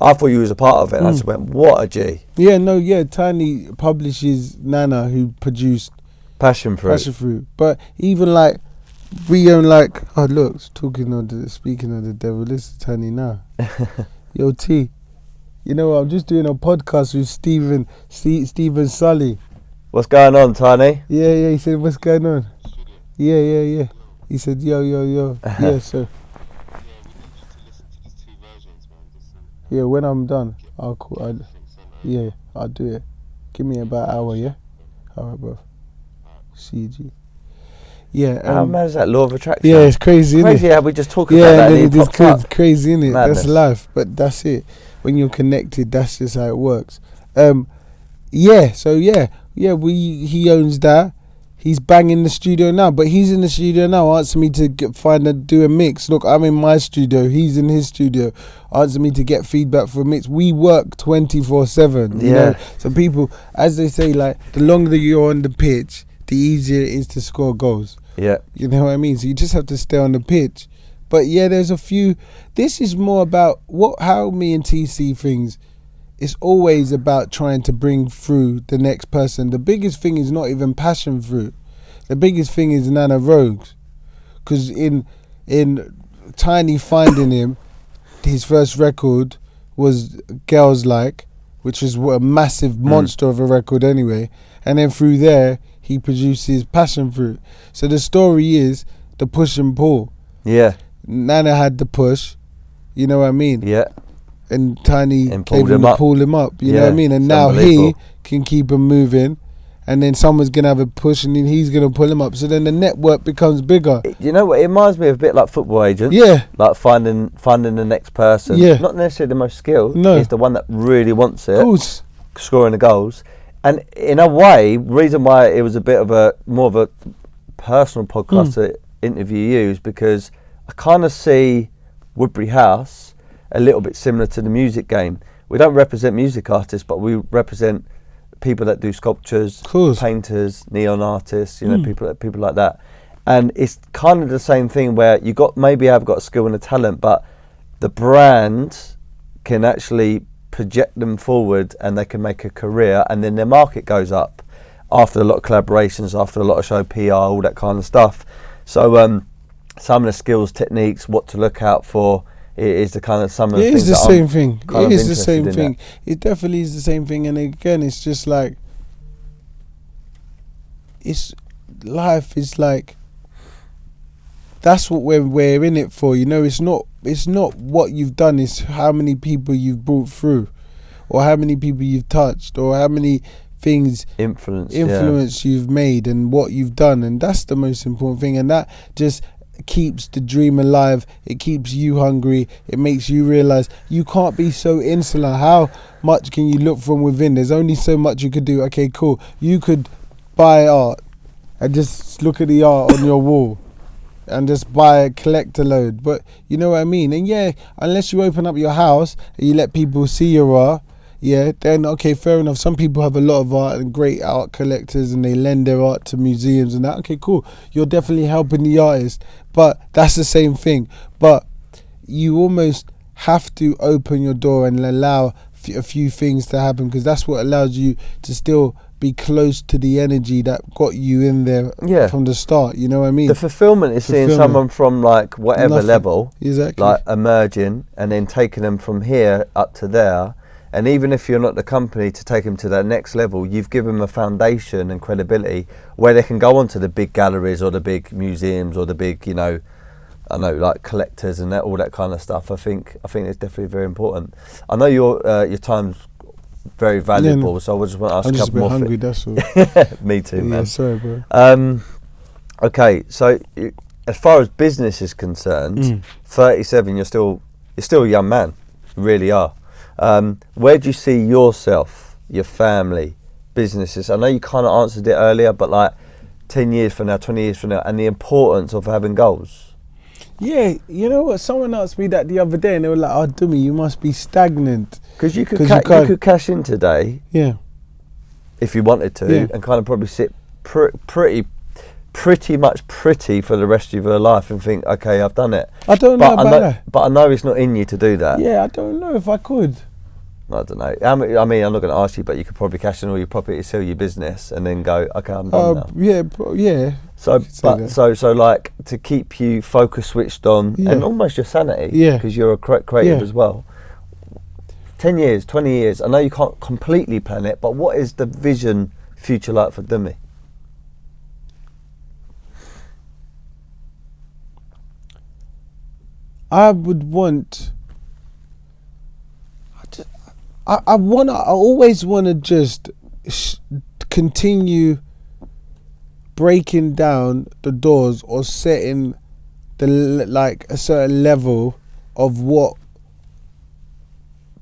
I thought you was a part of it. And I just went, what a G.
Yeah, no, yeah. Tiny publishes Nana, who produced
Passion Fruit.
But even like, we own like, speaking of the devil, this is Tiny now. Yo, T, you know, I'm just doing a podcast with Stephen Sulley.
What's going on, Tiny?
Yeah, he said, what's going on? Yeah. He said, yo. Yeah, so. Yeah, when I'm done, I'll call. I'll do it. Give me about an hour, yeah? Alright, bro. CG. Yeah.
How mad is that law of attraction?
Yeah, it's crazy, isn't it?
Crazy how we just talk about that and it pops up.
Crazy, isn't it?
Madness.
That's life, but that's it. When you're connected, that's just how it works. He owns that. He's banging the studio now, but he's in the studio now asking me to do a mix. Look, I'm in my studio, he's in his studio, asking me to get feedback for a mix. We work 24/7. You know? So people, as they say, like, the longer you're on the pitch, the easier it is to score goals.
Yeah.
You know what I mean? So you just have to stay on the pitch. But yeah, there's a few. This is more about how me and T see things. It's always about trying to bring through the next person. The biggest thing is not even passion fruit. The biggest thing is Nana Rogues. Because in Tiny finding him, his first record was Girls Like, which is a massive monster of a record anyway. And then through there, he produces Passion Fruit. So the story is the push and pull. Yeah. Nana had the push, you know what I mean? Yeah. And Tiny gave him to pull him up, you know what I mean? And now he can keep him moving, and then someone's going to have a push, and then he's going to pull him up. So then the network becomes bigger.
You know what? It reminds me of a bit like football agents.
Yeah.
Like finding the next person.
Yeah.
Not necessarily the most skilled.
No.
It's the one that really wants it.
Of course.
Scoring the goals. And in a way, reason why it was a bit of more of a personal podcast to interview you is because I kind of see Woodbury House a little bit similar to the music game. We don't represent music artists, but we represent people that do sculptures, painters, neon artists, you know, people like that. And it's kind of the same thing where maybe I've got a skill and a talent, but the brand can actually project them forward and they can make a career, and then their market goes up after a lot of collaborations, after a lot of show PR, all that kind of stuff. So some of the skills, techniques, what to look out for, it is the kind of some of the things.
It is the same thing. It is the same thing. It definitely is the same thing. And again, it's just like, life is like, that's what we're in it for. You know, it's not what you've done, it's how many people you've brought through, or how many people you've touched, or how many things influence you've made, and what you've done. And that's the most important thing. And that just keeps the dream alive. It keeps you hungry. It makes you realize you can't be so insular. How much can you look from within? There's only so much you could do. Okay, cool. You could buy art and just look at the art on your wall and just collect a load. But you know what I mean? And yeah, unless you open up your house and you let people see your art, yeah, then okay, fair enough. Some people have a lot of art and great art collectors and they lend their art to museums and that. Okay, cool. You're definitely helping the artist, but that's the same thing. But you almost have to open your door and allow a few things to happen, because that's what allows you to still be close to the energy that got you in there from the start. You know what I mean?
The fulfillment is seeing someone from like whatever level,
exactly,
like emerging, and then taking them from here up to there. And even if you're not the company to take them to that next level, you've given them a foundation and credibility where they can go on to the big galleries or the big museums or the big, you know, I know, like collectors and that, all that kind of stuff. I think it's definitely very important. I know your time's very valuable, so I just want to ask
I'm
a
just
couple more.
hungry, that's all.
Me too, man.
Yeah, sorry, bro.
Okay, so as far as business is concerned, 37, you're still a young man, you really are. Where do you see yourself, your family, businesses? I know you kind of answered it earlier, but like 10 years from now, 20 years from now, and the importance of having goals.
Yeah, you know what? Someone asked me that the other day, and they were like, "Oh, Dumi, you must be stagnant."
Because you could cash in today, if you wanted to, and kind of probably sit pretty much for the rest of your life and think, okay, I've done it.
I don't know about that.
But I know it's not in you to do that.
Yeah, I don't know if I could.
I don't know. I mean, I'm not going to ask you, but you could probably cash in all your property, sell your business, and then go, okay, I'm done now.
Yeah.
So like to keep you focused, switched on, and almost your sanity, because you're a creative as well. 10 years, 20 years. I know you can't completely plan it, but what is the vision future like for Dumi?
I would want. I always want to just continue breaking down the doors or setting a certain level of what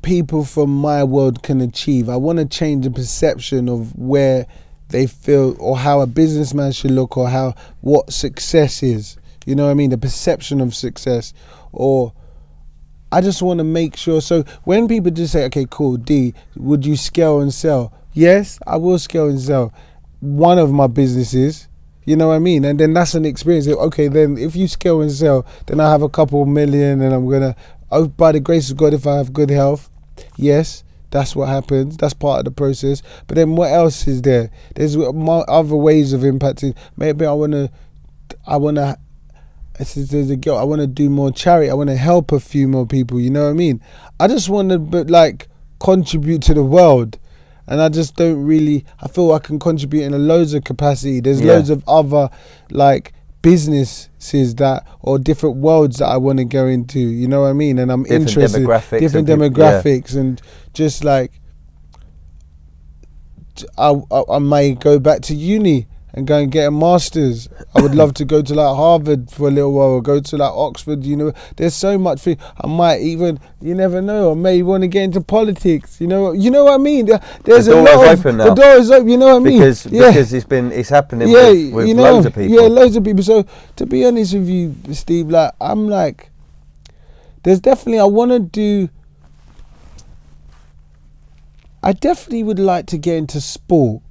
people from my world can achieve. I want to change the perception of where they feel or how a businessman should look or what success is. You know what I mean? The perception of success. Or I just want to make sure. So when people just say, okay, cool, D, would you scale and sell? Yes, I will scale and sell one of my businesses. You know what I mean? And then that's an experience. Okay, then if you scale and sell, then I have a couple million and I'm going to, by the grace of God, if I have good health, yes, that's what happens. That's part of the process. But then what else is there? There's other ways of impacting. Maybe I want to do more charity. I want to help a few more people. You know what I mean? I just want to contribute to the world, and I just don't really. I feel I can contribute in loads of capacity. There's loads of other businesses or different worlds that I want to go into. You know what I mean? And I'm interested in different demographics and just like I may go back to uni and go and get a master's. I would love to go to like Harvard for a little while or go to like Oxford, you know. There's so much thing. I might even, you never know, I may want to get into politics, you know what I mean? There's
the
a lot of,
open now.
The door is open, you know what I mean?
Because it's happening with
you know,
loads of people.
Yeah, loads of people. So to be honest with you, Steve, like I'm like, there's definitely, I definitely would like to get into sport.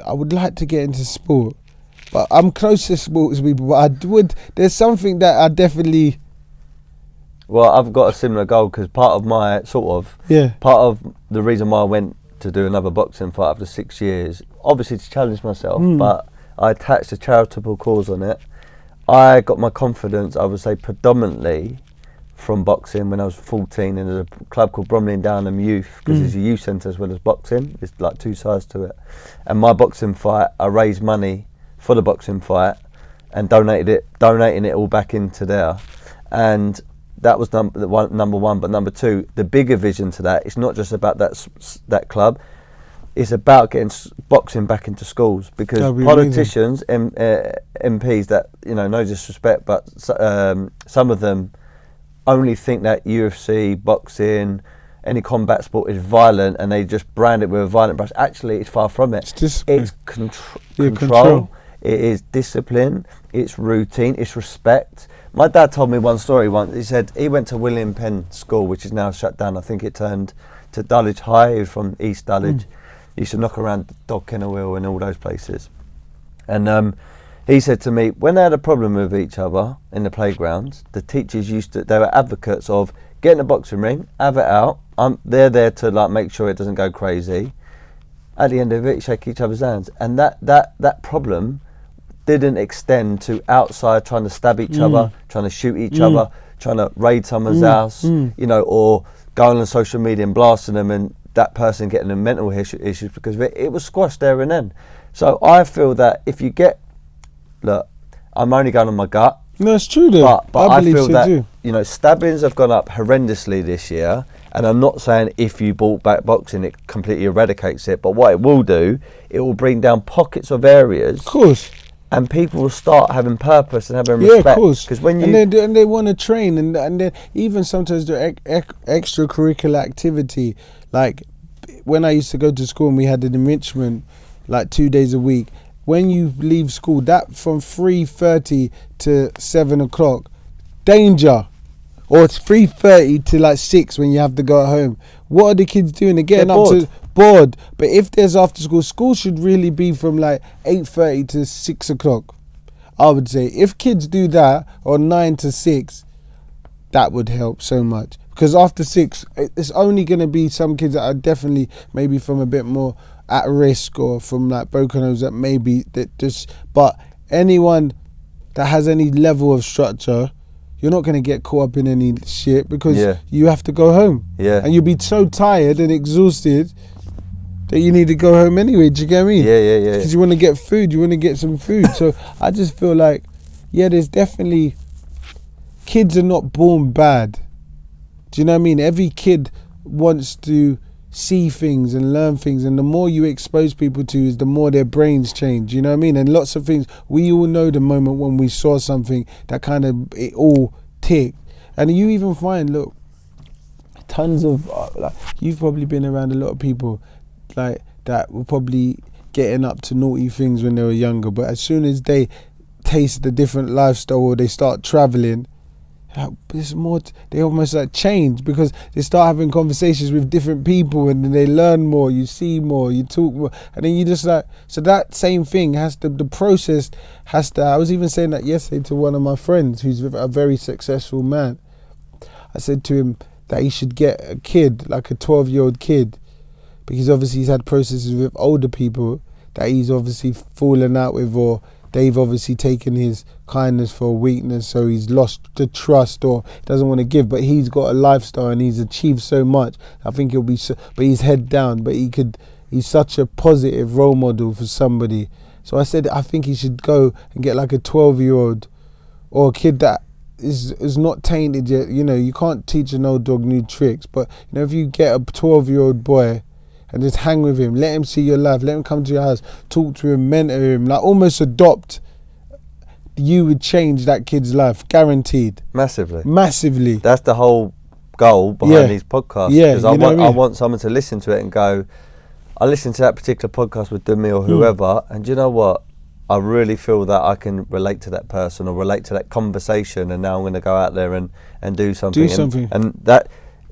I would like to get into sport, but I'm close to sports people. But there's something that I definitely.
Well, I've got a similar goal because part of the reason why I went to do another boxing fight after 6 years, obviously to challenge myself, but I attached a charitable cause on it. I got my confidence, I would say, predominantly from boxing when I was 14 in a club called Bromley and Downham Youth, because it's a youth centre as well as boxing. There's like two sides to it. And my boxing fight, I raised money for the boxing fight and donating it all back into there. And that was number one. But number two, the bigger vision to that, it's not just about that club. It's about getting boxing back into schools, because politicians, MPs that, you know, no disrespect, but some of them only think that UFC, boxing, any combat sport is violent, and they just brand it with a violent brush. Actually, it's far from it. It's control. It is discipline. It's routine. It's respect. My dad told me one story once. He said he went to William Penn School, which is now shut down. I think it turned to Dulwich High. He was from East Dulwich. He used to knock around Dog Kennel Wheel and all those places. And he said to me, when they had a problem with each other in the playground, the teachers they were advocates of get in a boxing ring, have it out. They're there to like make sure it doesn't go crazy. At the end of it, shake each other's hands. And that problem didn't extend to outside trying to stab each other, trying to shoot each other, trying to raid someone's house, or going on social media and blasting them and that person getting the mental issues because of it. It was squashed there and then. So I feel that if you look, I'm only going on my gut.
No, it's true though.
But I feel that, stabbings have gone up horrendously this year. And I'm not saying if you brought back boxing, it completely eradicates it. But what it will do, it will bring down pockets of areas.
Of course.
And people will start having purpose and having respect.
Yeah, of course.
Because when
and they want to train, and then even sometimes the extracurricular activity, like when I used to go to school and we had an enrichment, like 2 days a week. When you leave school, that from 3:30 to 7 o'clock, danger. Or it's 3:30 to like 6 when you have to go home. What are the kids doing? They're getting bored. But if there's after school should really be from like 8:30 to 6 o'clock. I would say if kids do that, or 9 to 6, that would help so much. Because after 6, it's only going to be some kids that are definitely maybe from a bit more at risk or from like broken homes that maybe that just. But anyone that has any level of structure, you're not going to get caught up in any shit because you have to go home.
Yeah.
And you'll be so tired and exhausted that you need to go home anyway. Do you get what I mean?
Yeah.
Because you want to get food. You want to get some food. So I just feel like, there's definitely... Kids are not born bad. Do you know what I mean? Every kid wants to see things and learn things, and the more you expose people to is the more their brains change, you know what I mean? And lots of things, we all know the moment when we saw something that kind of, it all ticked. And you even find, look, tons of, you've probably been around a lot of people like that were probably getting up to naughty things when they were younger, but as soon as they taste the different lifestyle or they start traveling, there's more. They almost like change because they start having conversations with different people, and then they learn more. You see more. You talk more, and then you just like. So that same thing has to. The process has to. I was even saying that yesterday to one of my friends, who's a very successful man. I said to him that he should get a kid, like a 12-year-old kid, because obviously he's had processes with older people that he's obviously fallen out with, or they've obviously taken his kindness for a weakness, so he's lost the trust or doesn't want to give. But he's got a lifestyle and he's achieved so much. I think he'll be, but he's head down. But he's such a positive role model for somebody. So I said I think he should go and get like a 12-year-old or a kid that is not tainted yet. You know, you can't teach an old dog new tricks. But you know, if you get a 12-year-old boy and just hang with him, let him see your life, let him come to your house, talk to him, mentor him, like almost adopt, you would change that kid's life, guaranteed. Massively.
That's the whole goal behind these podcasts.
Yeah,
because I want someone to listen to it and go, I listened to that particular podcast with Dumi or whoever, and you know what? I really feel that I can relate to that person or relate to that conversation, and now I'm going to go out there and do something. And that...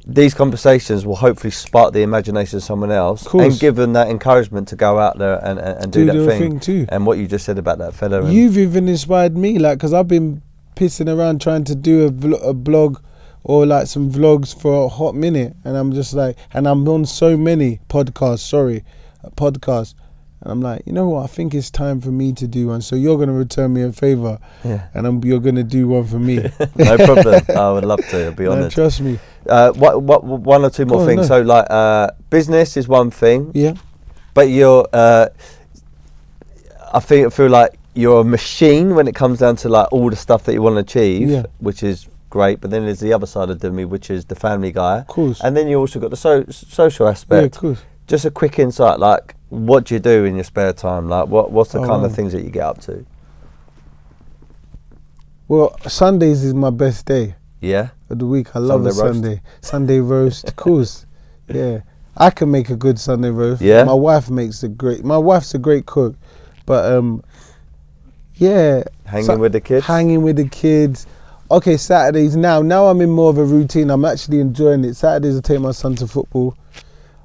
These conversations will hopefully spark the imagination of someone else and give them that encouragement to go out there and do that thing too. And what you just said about that fella.
You've even inspired me, like, because I've been pissing around trying to do a blog or like some vlogs for a hot minute, and I'm just like, and I'm on so many podcasts, and I'm like, you know what, I think it's time for me to do one, so you're going to return me a favour, and you're going to do one for me.
No problem, I would love to, I'll be honest.
Trust me.
One or two more things. So like business is one thing, but you're I feel like you're a machine when it comes down to like all the stuff that you want to achieve, which is great. But then there's the other side of Dumi, which is the family guy,
of course. And
then you also got the social aspect.
Of course.
Just a quick insight, like what do you do in your spare time? Like what's the kind of things that you get up to?
Well, Sundays is my best day.
Yeah.
Of the week, I love a Sunday. Sunday roast, of course. Yeah, I can make a good Sunday roast.
Yeah.
My wife's a great cook, but
hanging with the kids.
Okay, Saturdays now I'm in more of a routine. I'm actually enjoying it. Saturdays I take my son to football.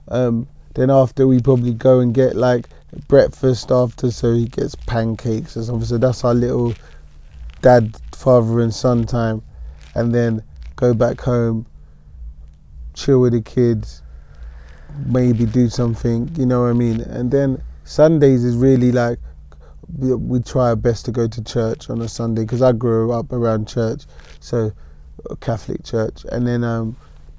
Then after we probably go and get like breakfast after, so he gets pancakes or something. So that's our little dad, father and son time. And then go back home, chill with the kids, maybe do something, you know what I mean? And then Sundays is really like, we try our best to go to church on a Sunday, because I grew up around church, so a Catholic church. And then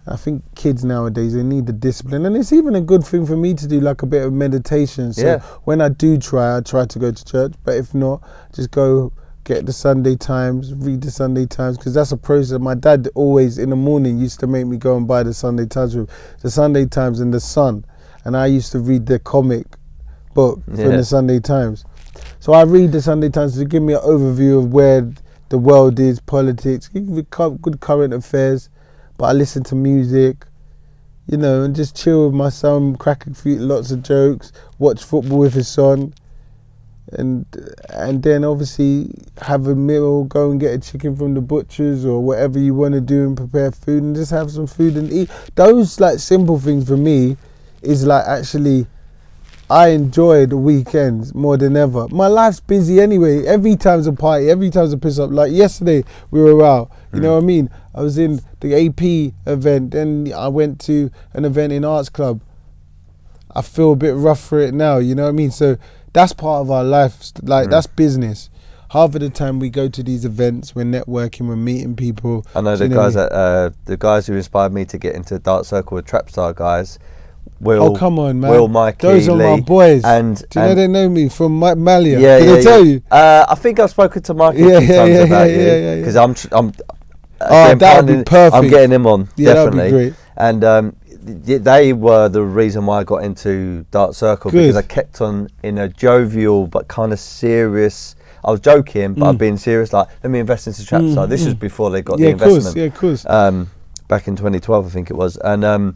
I think kids nowadays, they need the discipline, and it's even a good thing for me to do like a bit of meditation. So when I do I try to go to church, but if not, just go get the Sunday Times, read the Sunday Times, because that's a process. My dad always in the morning used to make me go and buy the Sunday Times, the Sunday Times and the Sun, and I used to read the comic book from the Sunday Times. So I read the Sunday Times to give me an overview of where the world is, politics, good current affairs. But I listen to music, you know, and just chill with my son, crack a few, lots of jokes, watch football with his son, and then obviously have a meal, go and get a chicken from the butchers or whatever you want to do and prepare food and just have some food and eat. Those like simple things for me is like actually, I enjoy the weekends more than ever. My life's busy anyway. Every time's a party, every time's a piss up. Like yesterday we were out, you know what I mean? I was in the AP event, then I went to an event in Arts Club. I feel a bit rough for it now, you know what I mean? So that's part of our life, like that's business. Half of the time we go to these events, we're networking, we're meeting people.
I know the guys who inspired me to get into Dark Circle with Trapstar guys. Will,
come on, man.
Will, Mikey,
those are
Lee,
my boys.
And
do you know they know me from Malia?
Yeah,
Did they tell you?
I think I've spoken to Mikey a few times about you, because I'm
that would be perfect.
I'm getting him on,
yeah,
definitely.
That would be great.
And they were the reason why I got into Dark Circle, because I kept on in a jovial but kind of serious. I was joking, but I've been serious. Like, let me invest into Trapstar. This was before they got the investment.
Yeah, of course.
Back in 2012, I think it was. And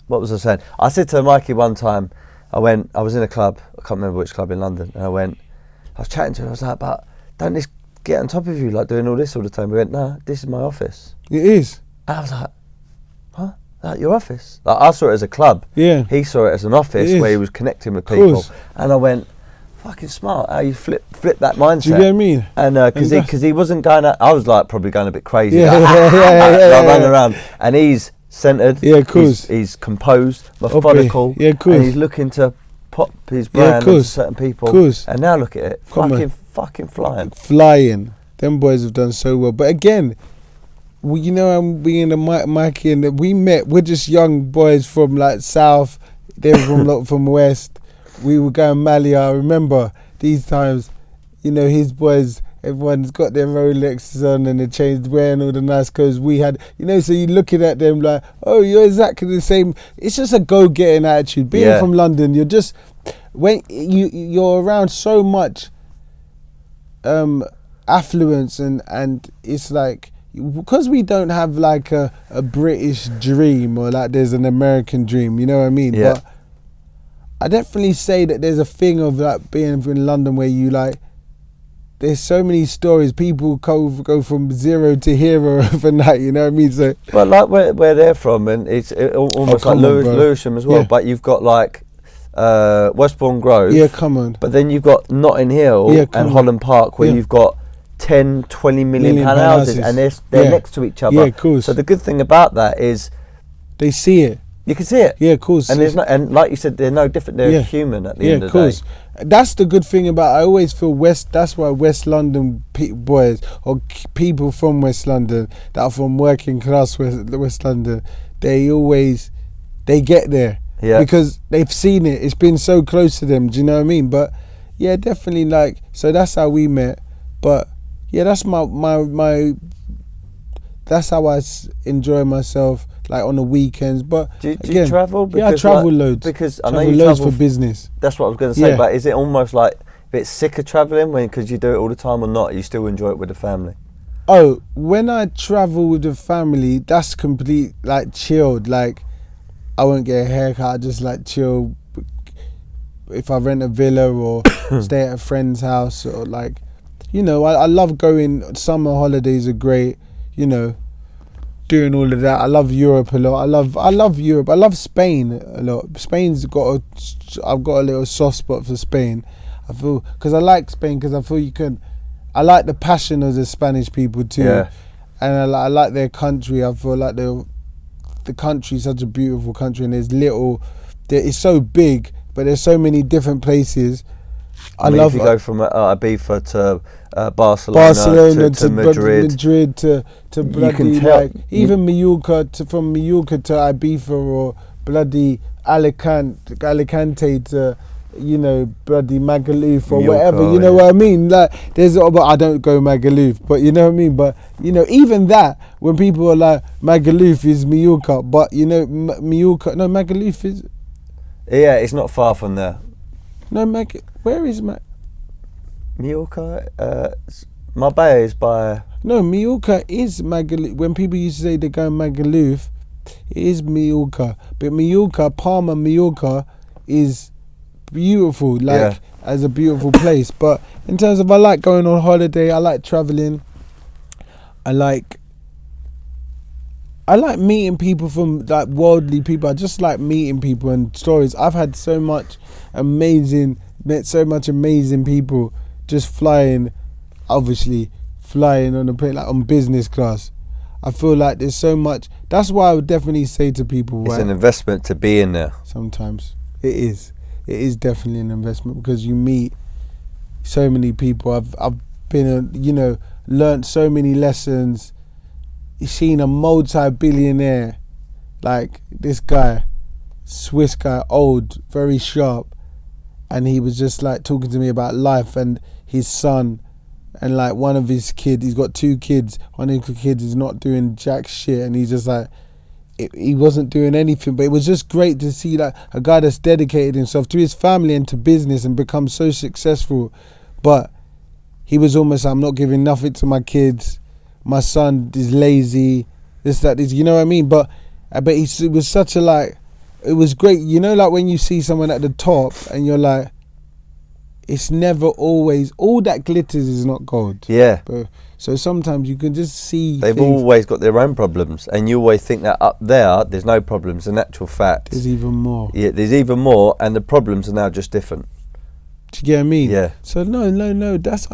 what was I saying? I said to Mikey one time, I was in a club, I can't remember which club in London, and I was chatting to him, I was like, but don't this get on top of you, like doing all this all the time? He went, no, this is my office.
It is.
And I was like, huh? Like your office? Like, I saw it as a club.
Yeah.
He saw it as an office where he was connecting with people. And I went, fucking smart, how you flip that mindset.
Do you get what I mean?
And because he wasn't going out, I was like probably going a bit crazy.
Yeah,
like, running around. And he's centered.
Yeah, of course.
He's composed, methodical.
Yeah, of course.
And he's looking to pop his brand onto certain people. And now look at it, fucking flying.
Flying. Them boys have done so well. But again, you know, I'm being the Mikey, and we met. We're just young boys from like South. They were from West. We were going Malia. I remember these times. You know, his boys. Everyone's got their Rolexes on and they changed, wearing all the nice clothes we had. You know, so you're looking at them like, oh, you're exactly the same. It's just a go-getting attitude. Being from London, you're just, when you're around so much affluence and it's like, because we don't have like a British dream or like there's an American dream, you know what I mean?
Yeah.
But I definitely say that there's a thing of like being in London where you like, there's so many stories. People go from zero to hero overnight, you know what I mean? So,
but like where they're from, and it's almost like Lewisham as well, but you've got like Westbourne Grove.
Yeah, come on.
But then you've got Notting Hill and Holland Park, where you've got 10, 20 million pound houses, and they're next to each other.
Yeah, of course.
So the good thing about that is
they see it.
You can see it.
Yeah, of course.
And and like you said, they're no different. They're human at the end of the day. Yeah, of course.
That's the good thing about, I always feel that's why West London boys or people from West London that are from working class West London, they get there. Yeah. Because they've seen it. It's been so close to them. Do you know what I mean? But yeah, definitely like, so that's how we met. But yeah, that's my that's how I enjoy myself, like on the weekends. But
do you travel?
Because, yeah, I travel loads.
Because I
travel
know you
loads
travel
for business.
That's what I was going to say. But is it almost like a bit sick of traveling because you do it all the time, or not? You still enjoy it with the family?
Oh, when I travel with the family, that's complete like chilled. Like I won't get a haircut. I just like chill. If I rent a villa or stay at a friend's house, or like, you know, I love going. Summer holidays are great. you know, doing all of that. I love Europe a lot. I love Europe. I love Spain a lot. I've got a little soft spot for Spain. I feel, because I like Spain, because I feel I like the passion of the Spanish people too.
Yeah.
And I like their country. I feel like the country is such a beautiful country, and it's so big, but there's so many different places.
I mean, if you go from Ibiza to Barcelona to
Madrid to bloody,
you can tell,
like, even Mallorca, from Mallorca to Ibiza, or bloody Alicante to, you know, bloody Magaluf or
Mallorca,
whatever, you know what I mean? Like, but I don't go Magaluf, but you know what I mean? But, you know, even that, when people are like, Magaluf is Mallorca, but, you know, Magaluf is...
Yeah, it's not far from there.
No, where is
Mallorca? Marbella is by...
No, Mallorca is Magaluf. When people used to say they're going Magaluf, it is Mallorca. But Palma Mallorca is beautiful, like, as a beautiful place. But in terms of, I like going on holiday, I like traveling, I like meeting people from, like, worldly people. I just like meeting people and stories. I've had met so much amazing people just flying on a plane, like on business class. I feel like there's so much. That's why I would definitely say to people,
it's an investment to be in there.
Sometimes it is definitely an investment, because you meet so many people. I've been, you know, learnt so many lessons. You've seen a multi-billionaire, like this guy, Swiss guy, old, very sharp, and he was just like talking to me about life and his son, and like one of his kids, he's got 2 kids, one of his kids is not doing jack shit, and he's just like, he wasn't doing anything. But it was just great to see, like, a guy that's dedicated himself to his family and to business and become so successful. But he was almost, I'm not giving nothing to my kids, my son is lazy, this, you know what I mean? But it was such a, like, it was great, you know, like when you see someone at the top and you're like, it's never always, all that glitters is not gold.
Yeah.
But, so sometimes you can just see
they've
things.
always got their own problems, and you always think that up there's no problems. In actual fact,
There's even more.
Yeah, there's even more, and the problems are now just different.
Do you get what I mean?
Yeah.
So no, that's,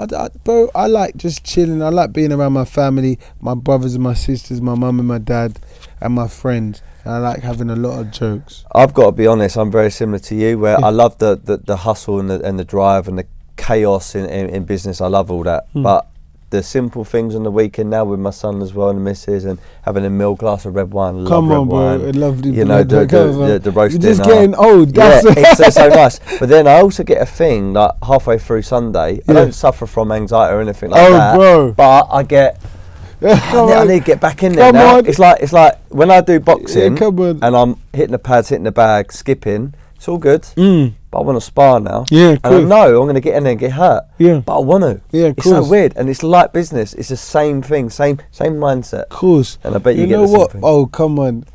bro, I like just chilling. I like being around my family, my brothers and my sisters, my mum and my dad, and my friends. And I like having a lot of jokes.
I've got to be honest, I'm very similar to you, where I love the hustle and the drive and the chaos in business. I love all that. But the simple things on the weekend now with my son as well and the missus, and having a meal glass of red wine.
Come on,
wine.
bro, lovely.
You know, the roast
You're just
dinner.
getting old. That's
it's so nice. But then I also get a thing, like halfway through Sunday, I don't suffer from anxiety or anything like that.
Bro.
But I get, I need to get back in there now. It's like when I do boxing and I'm hitting the pads, hitting the bag, skipping, it's all good. But I want to spar now.
Yeah,
and I know I'm going to get in there and get hurt.
Yeah.
But I want to.
Yeah,
it's so weird. And it's like business. It's the same thing, same mindset.
Of course.
And I bet you get
know
the same
what?
thing.
Oh, come on.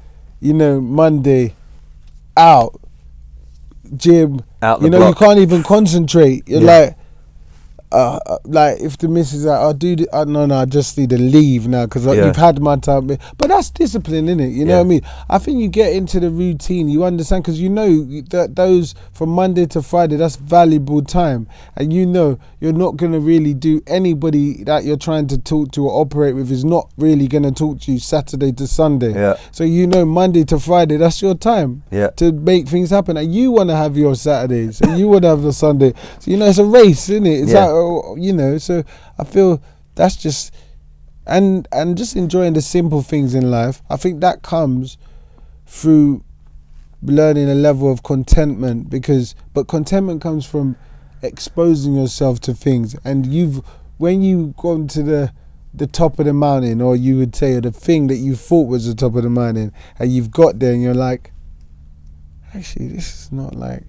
You know, Monday, out, gym.
Out the
you know,
block.
you can't even concentrate. You're like if the missus like, I'll do no, I just need to leave now because you've had my time. But that's discipline, innit? You know what I mean? I think you get into the routine, you understand, because you know that those from Monday to Friday, that's valuable time, and you know you're not going to really do, anybody that you're trying to talk to or operate with is not really going to talk to you Saturday to Sunday. So you know Monday to Friday, that's your time to make things happen, and you want to have your Saturdays and you want to have the Sunday. So you know it's a race, isn't it? It's like, you know, so I feel that's just and just enjoying the simple things in life. I think that comes through learning a level of contentment, but contentment comes from exposing yourself to things, and when you've gone to the top of the mountain, or you would say the thing that you thought was the top of the mountain, and you've got there and you're like, actually this is not like,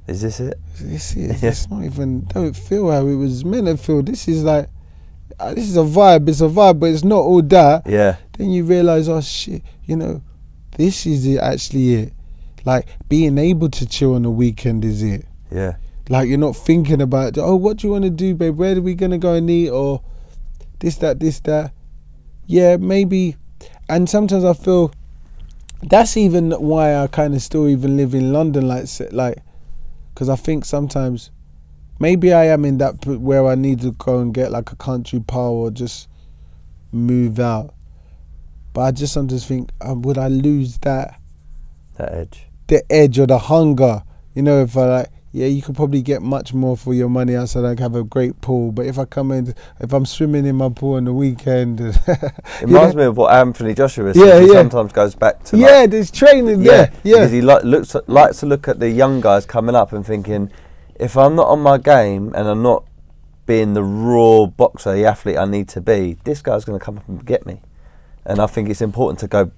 is this it?
It's not even, don't feel how it was meant to feel. This is like, this is a vibe, it's a vibe, but it's not all that. Then you realise, oh shit, you know, this is it, actually it. Like, being able to chill on the weekend is it. Like, you're not thinking about, oh, what do you want to do, babe? Where are we going to go and eat? Or this, that. yeah, maybe. And sometimes I feel that's even why I kind of still even live in London, like, because I think sometimes maybe I am in that where I need to go and get like a country pal or just move out. But I just sometimes think, would I lose that
edge?
The edge or the hunger? You know, if I like, yeah, you could probably get much more for your money outside. I have a great pool, but if I'm swimming in my pool on the weekend, it
reminds me of what Anthony Joshua says.
Yeah,
he
yeah.
sometimes goes back to
there's training there. Yeah,
because he likes to look at the young guys coming up and thinking, if I'm not on my game and I'm not being the raw boxer, the athlete I need to be, this guy's going to come up and get me. And I think it's important to go.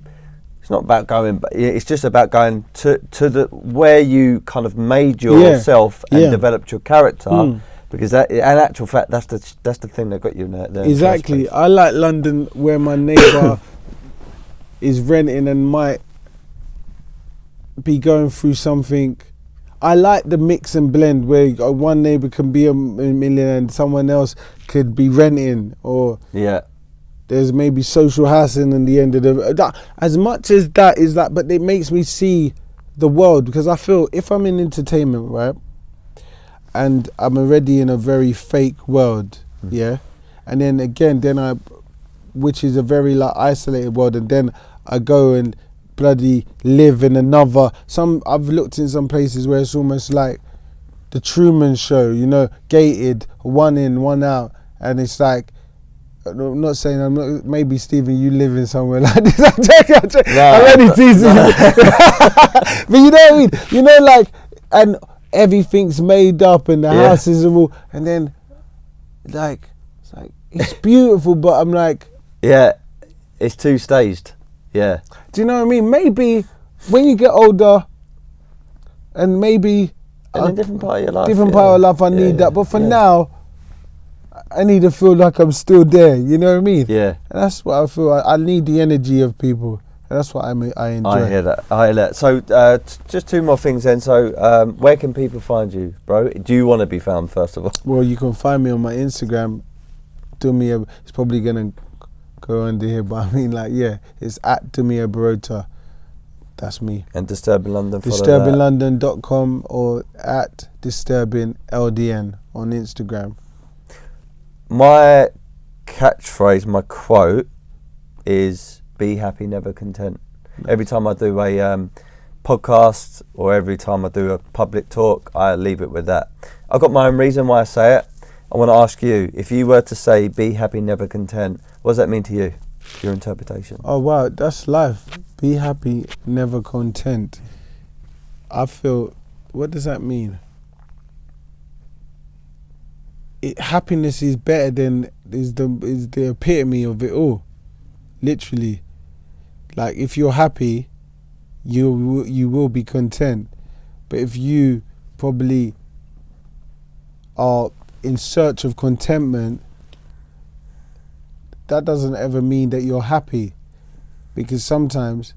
It's not about going, but it's just about going to the where you kind of made yourself and developed your character, because that, in actual fact, that's the thing that got you there.
Exactly. I like London, where my neighbour is renting and might be going through something. I like the mix and blend where one neighbour can be a millionaire and someone else could be renting, or there's maybe social housing in the end of that. As much as that is that, but it makes me see the world, because I feel if I'm in entertainment, right, and I'm already in a very fake world, and then again, which is a very like isolated world, and then I go and bloody live in another. I've looked in some places where it's almost like the Truman Show, you know, gated, one in, one out, and it's like, I'm not saying maybe Stephen, you live in somewhere like this. I'm joking. I'm only teasing you. But you know what I mean? You know, like, and everything's made up and the houses are all, and then like, it's beautiful, but I'm like,
it's too staged. Yeah.
Do you know what I mean? Maybe when you get older, and maybe
in a different part of your life.
Different part of life, I need that. But for now, I need to feel like I'm still there. You know what I mean?
Yeah.
And that's what I feel. I need the energy of people. And that's what I enjoy.
I hear that. So just two more things then. So where can people find you, bro? Do you want to be found, first of all?
Well, you can find me on my Instagram. It's probably going to go under here, but I mean, like, it's at Dumi Oburota. That's me.
And Disturbing London,
DisturbingLondon.com or at DisturbingLDN on Instagram.
My catchphrase, my quote is be happy, never content. Every time I do a podcast or every time I do a public talk, I leave it with that. I've got my own reason why I say it. I want to ask you, if you were to say be happy, never content, what does that mean to you? Your interpretation.
Oh wow, that's life. Be happy, never content. I feel, what does that mean? Happiness is better than is the epitome of it all. Literally, like if you're happy, you will be content. But if you probably are in search of contentment, that doesn't ever mean that you're happy, because sometimes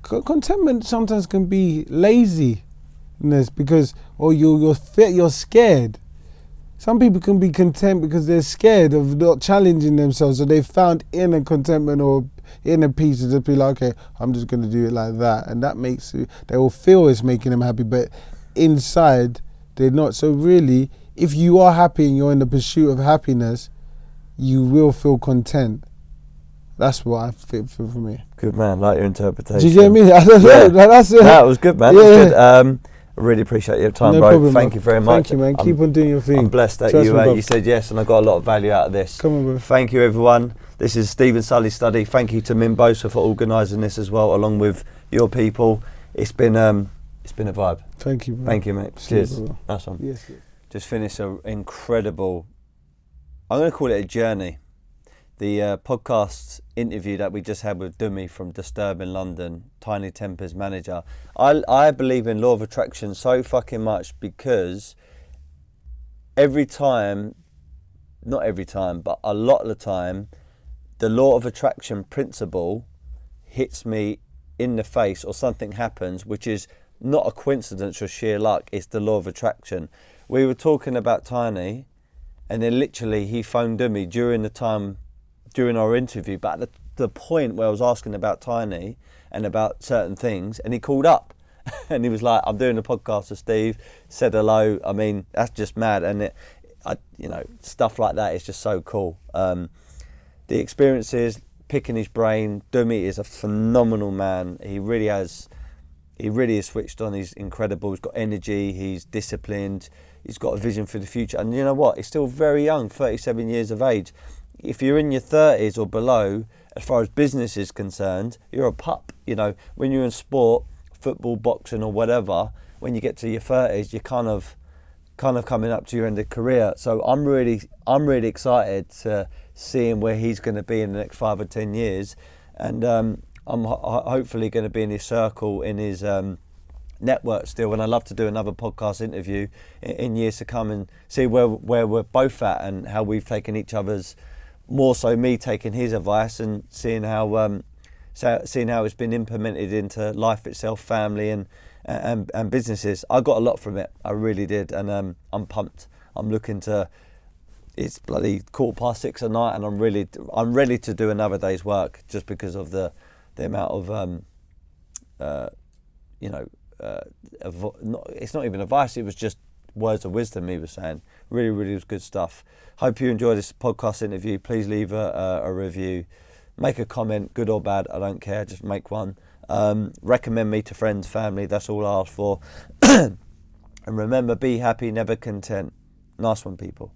contentment sometimes can be laziness, because you're scared. Some people can be content because they're scared of not challenging themselves, so they found inner contentment or inner peace to just be like, okay, I'm just going to do it like that, and that makes it, they will feel it's making them happy, but inside they're not. So really, if you are happy and you're in the pursuit of happiness, you will feel content. That's what I feel for me.
Good man, like your interpretation.
Do you get me? I don't know. That's it.
That was good, man.
Yeah.
That was good. I really appreciate your time,
No
bro.
problem,
Thank you very much.
Thank you, man. Keep on doing your thing.
I'm blessed that you said yes, and I got a lot of value out of this.
Come on, bro.
Thank you, everyone. This is Stephen Sulley Study. Thank you to Mimbosa for organising this as well, along with your people. It's been a vibe.
Thank you, bro.
Thank you, mate. Cheers.
Bro.
Nice one.
Yes.
Just finished an incredible, I'm going to call it a journey. The podcast interview that we just had with Dumi from Disturbing London, Tinie Tempah's manager. I believe in law of attraction so fucking much, because every time, not every time, but a lot of the time, the law of attraction principle hits me in the face, or something happens, which is not a coincidence or sheer luck. It's the law of attraction. We were talking about Tinie, and then literally he phoned Dumi during during our interview, but at the point where I was asking about Tinie and about certain things, and he called up and he was like, I'm doing a podcast with Steve, said hello. I mean, that's just mad. And stuff like that is just so cool. The experiences, picking his brain. Dumi is a phenomenal man. He really is switched on. He's incredible. He's got energy. He's disciplined. He's got a vision for the future. And you know what? He's still very young, 37 years of age. If you're in your 30s or below, as far as business is concerned, you're a pup. You know, when you're in sport, football, boxing or whatever, when you get to your 30s, you're kind of coming up to your end of career. So I'm really excited to seeing where he's going to be in the next 5 or 10 years. And I'm hopefully going to be in his circle, in his network still. And I'd love to do another podcast interview in years to come and see where we're both at and how we've taken each other's, more so me taking his advice and seeing how it's been implemented into life itself, family and businesses. I got a lot from it. I really did. And I'm pumped. I'm looking to, it's bloody 6:15 at night and I'm ready to do another day's work just because of the amount of, it's not even advice, it was just words of wisdom he was saying. Really, really was good stuff. Hope you enjoyed this podcast interview. Please leave a review. Make a comment, good or bad, I don't care, just make one. Recommend me to friends, family, that's all I ask for. And remember, be happy, never content. Nice one, people.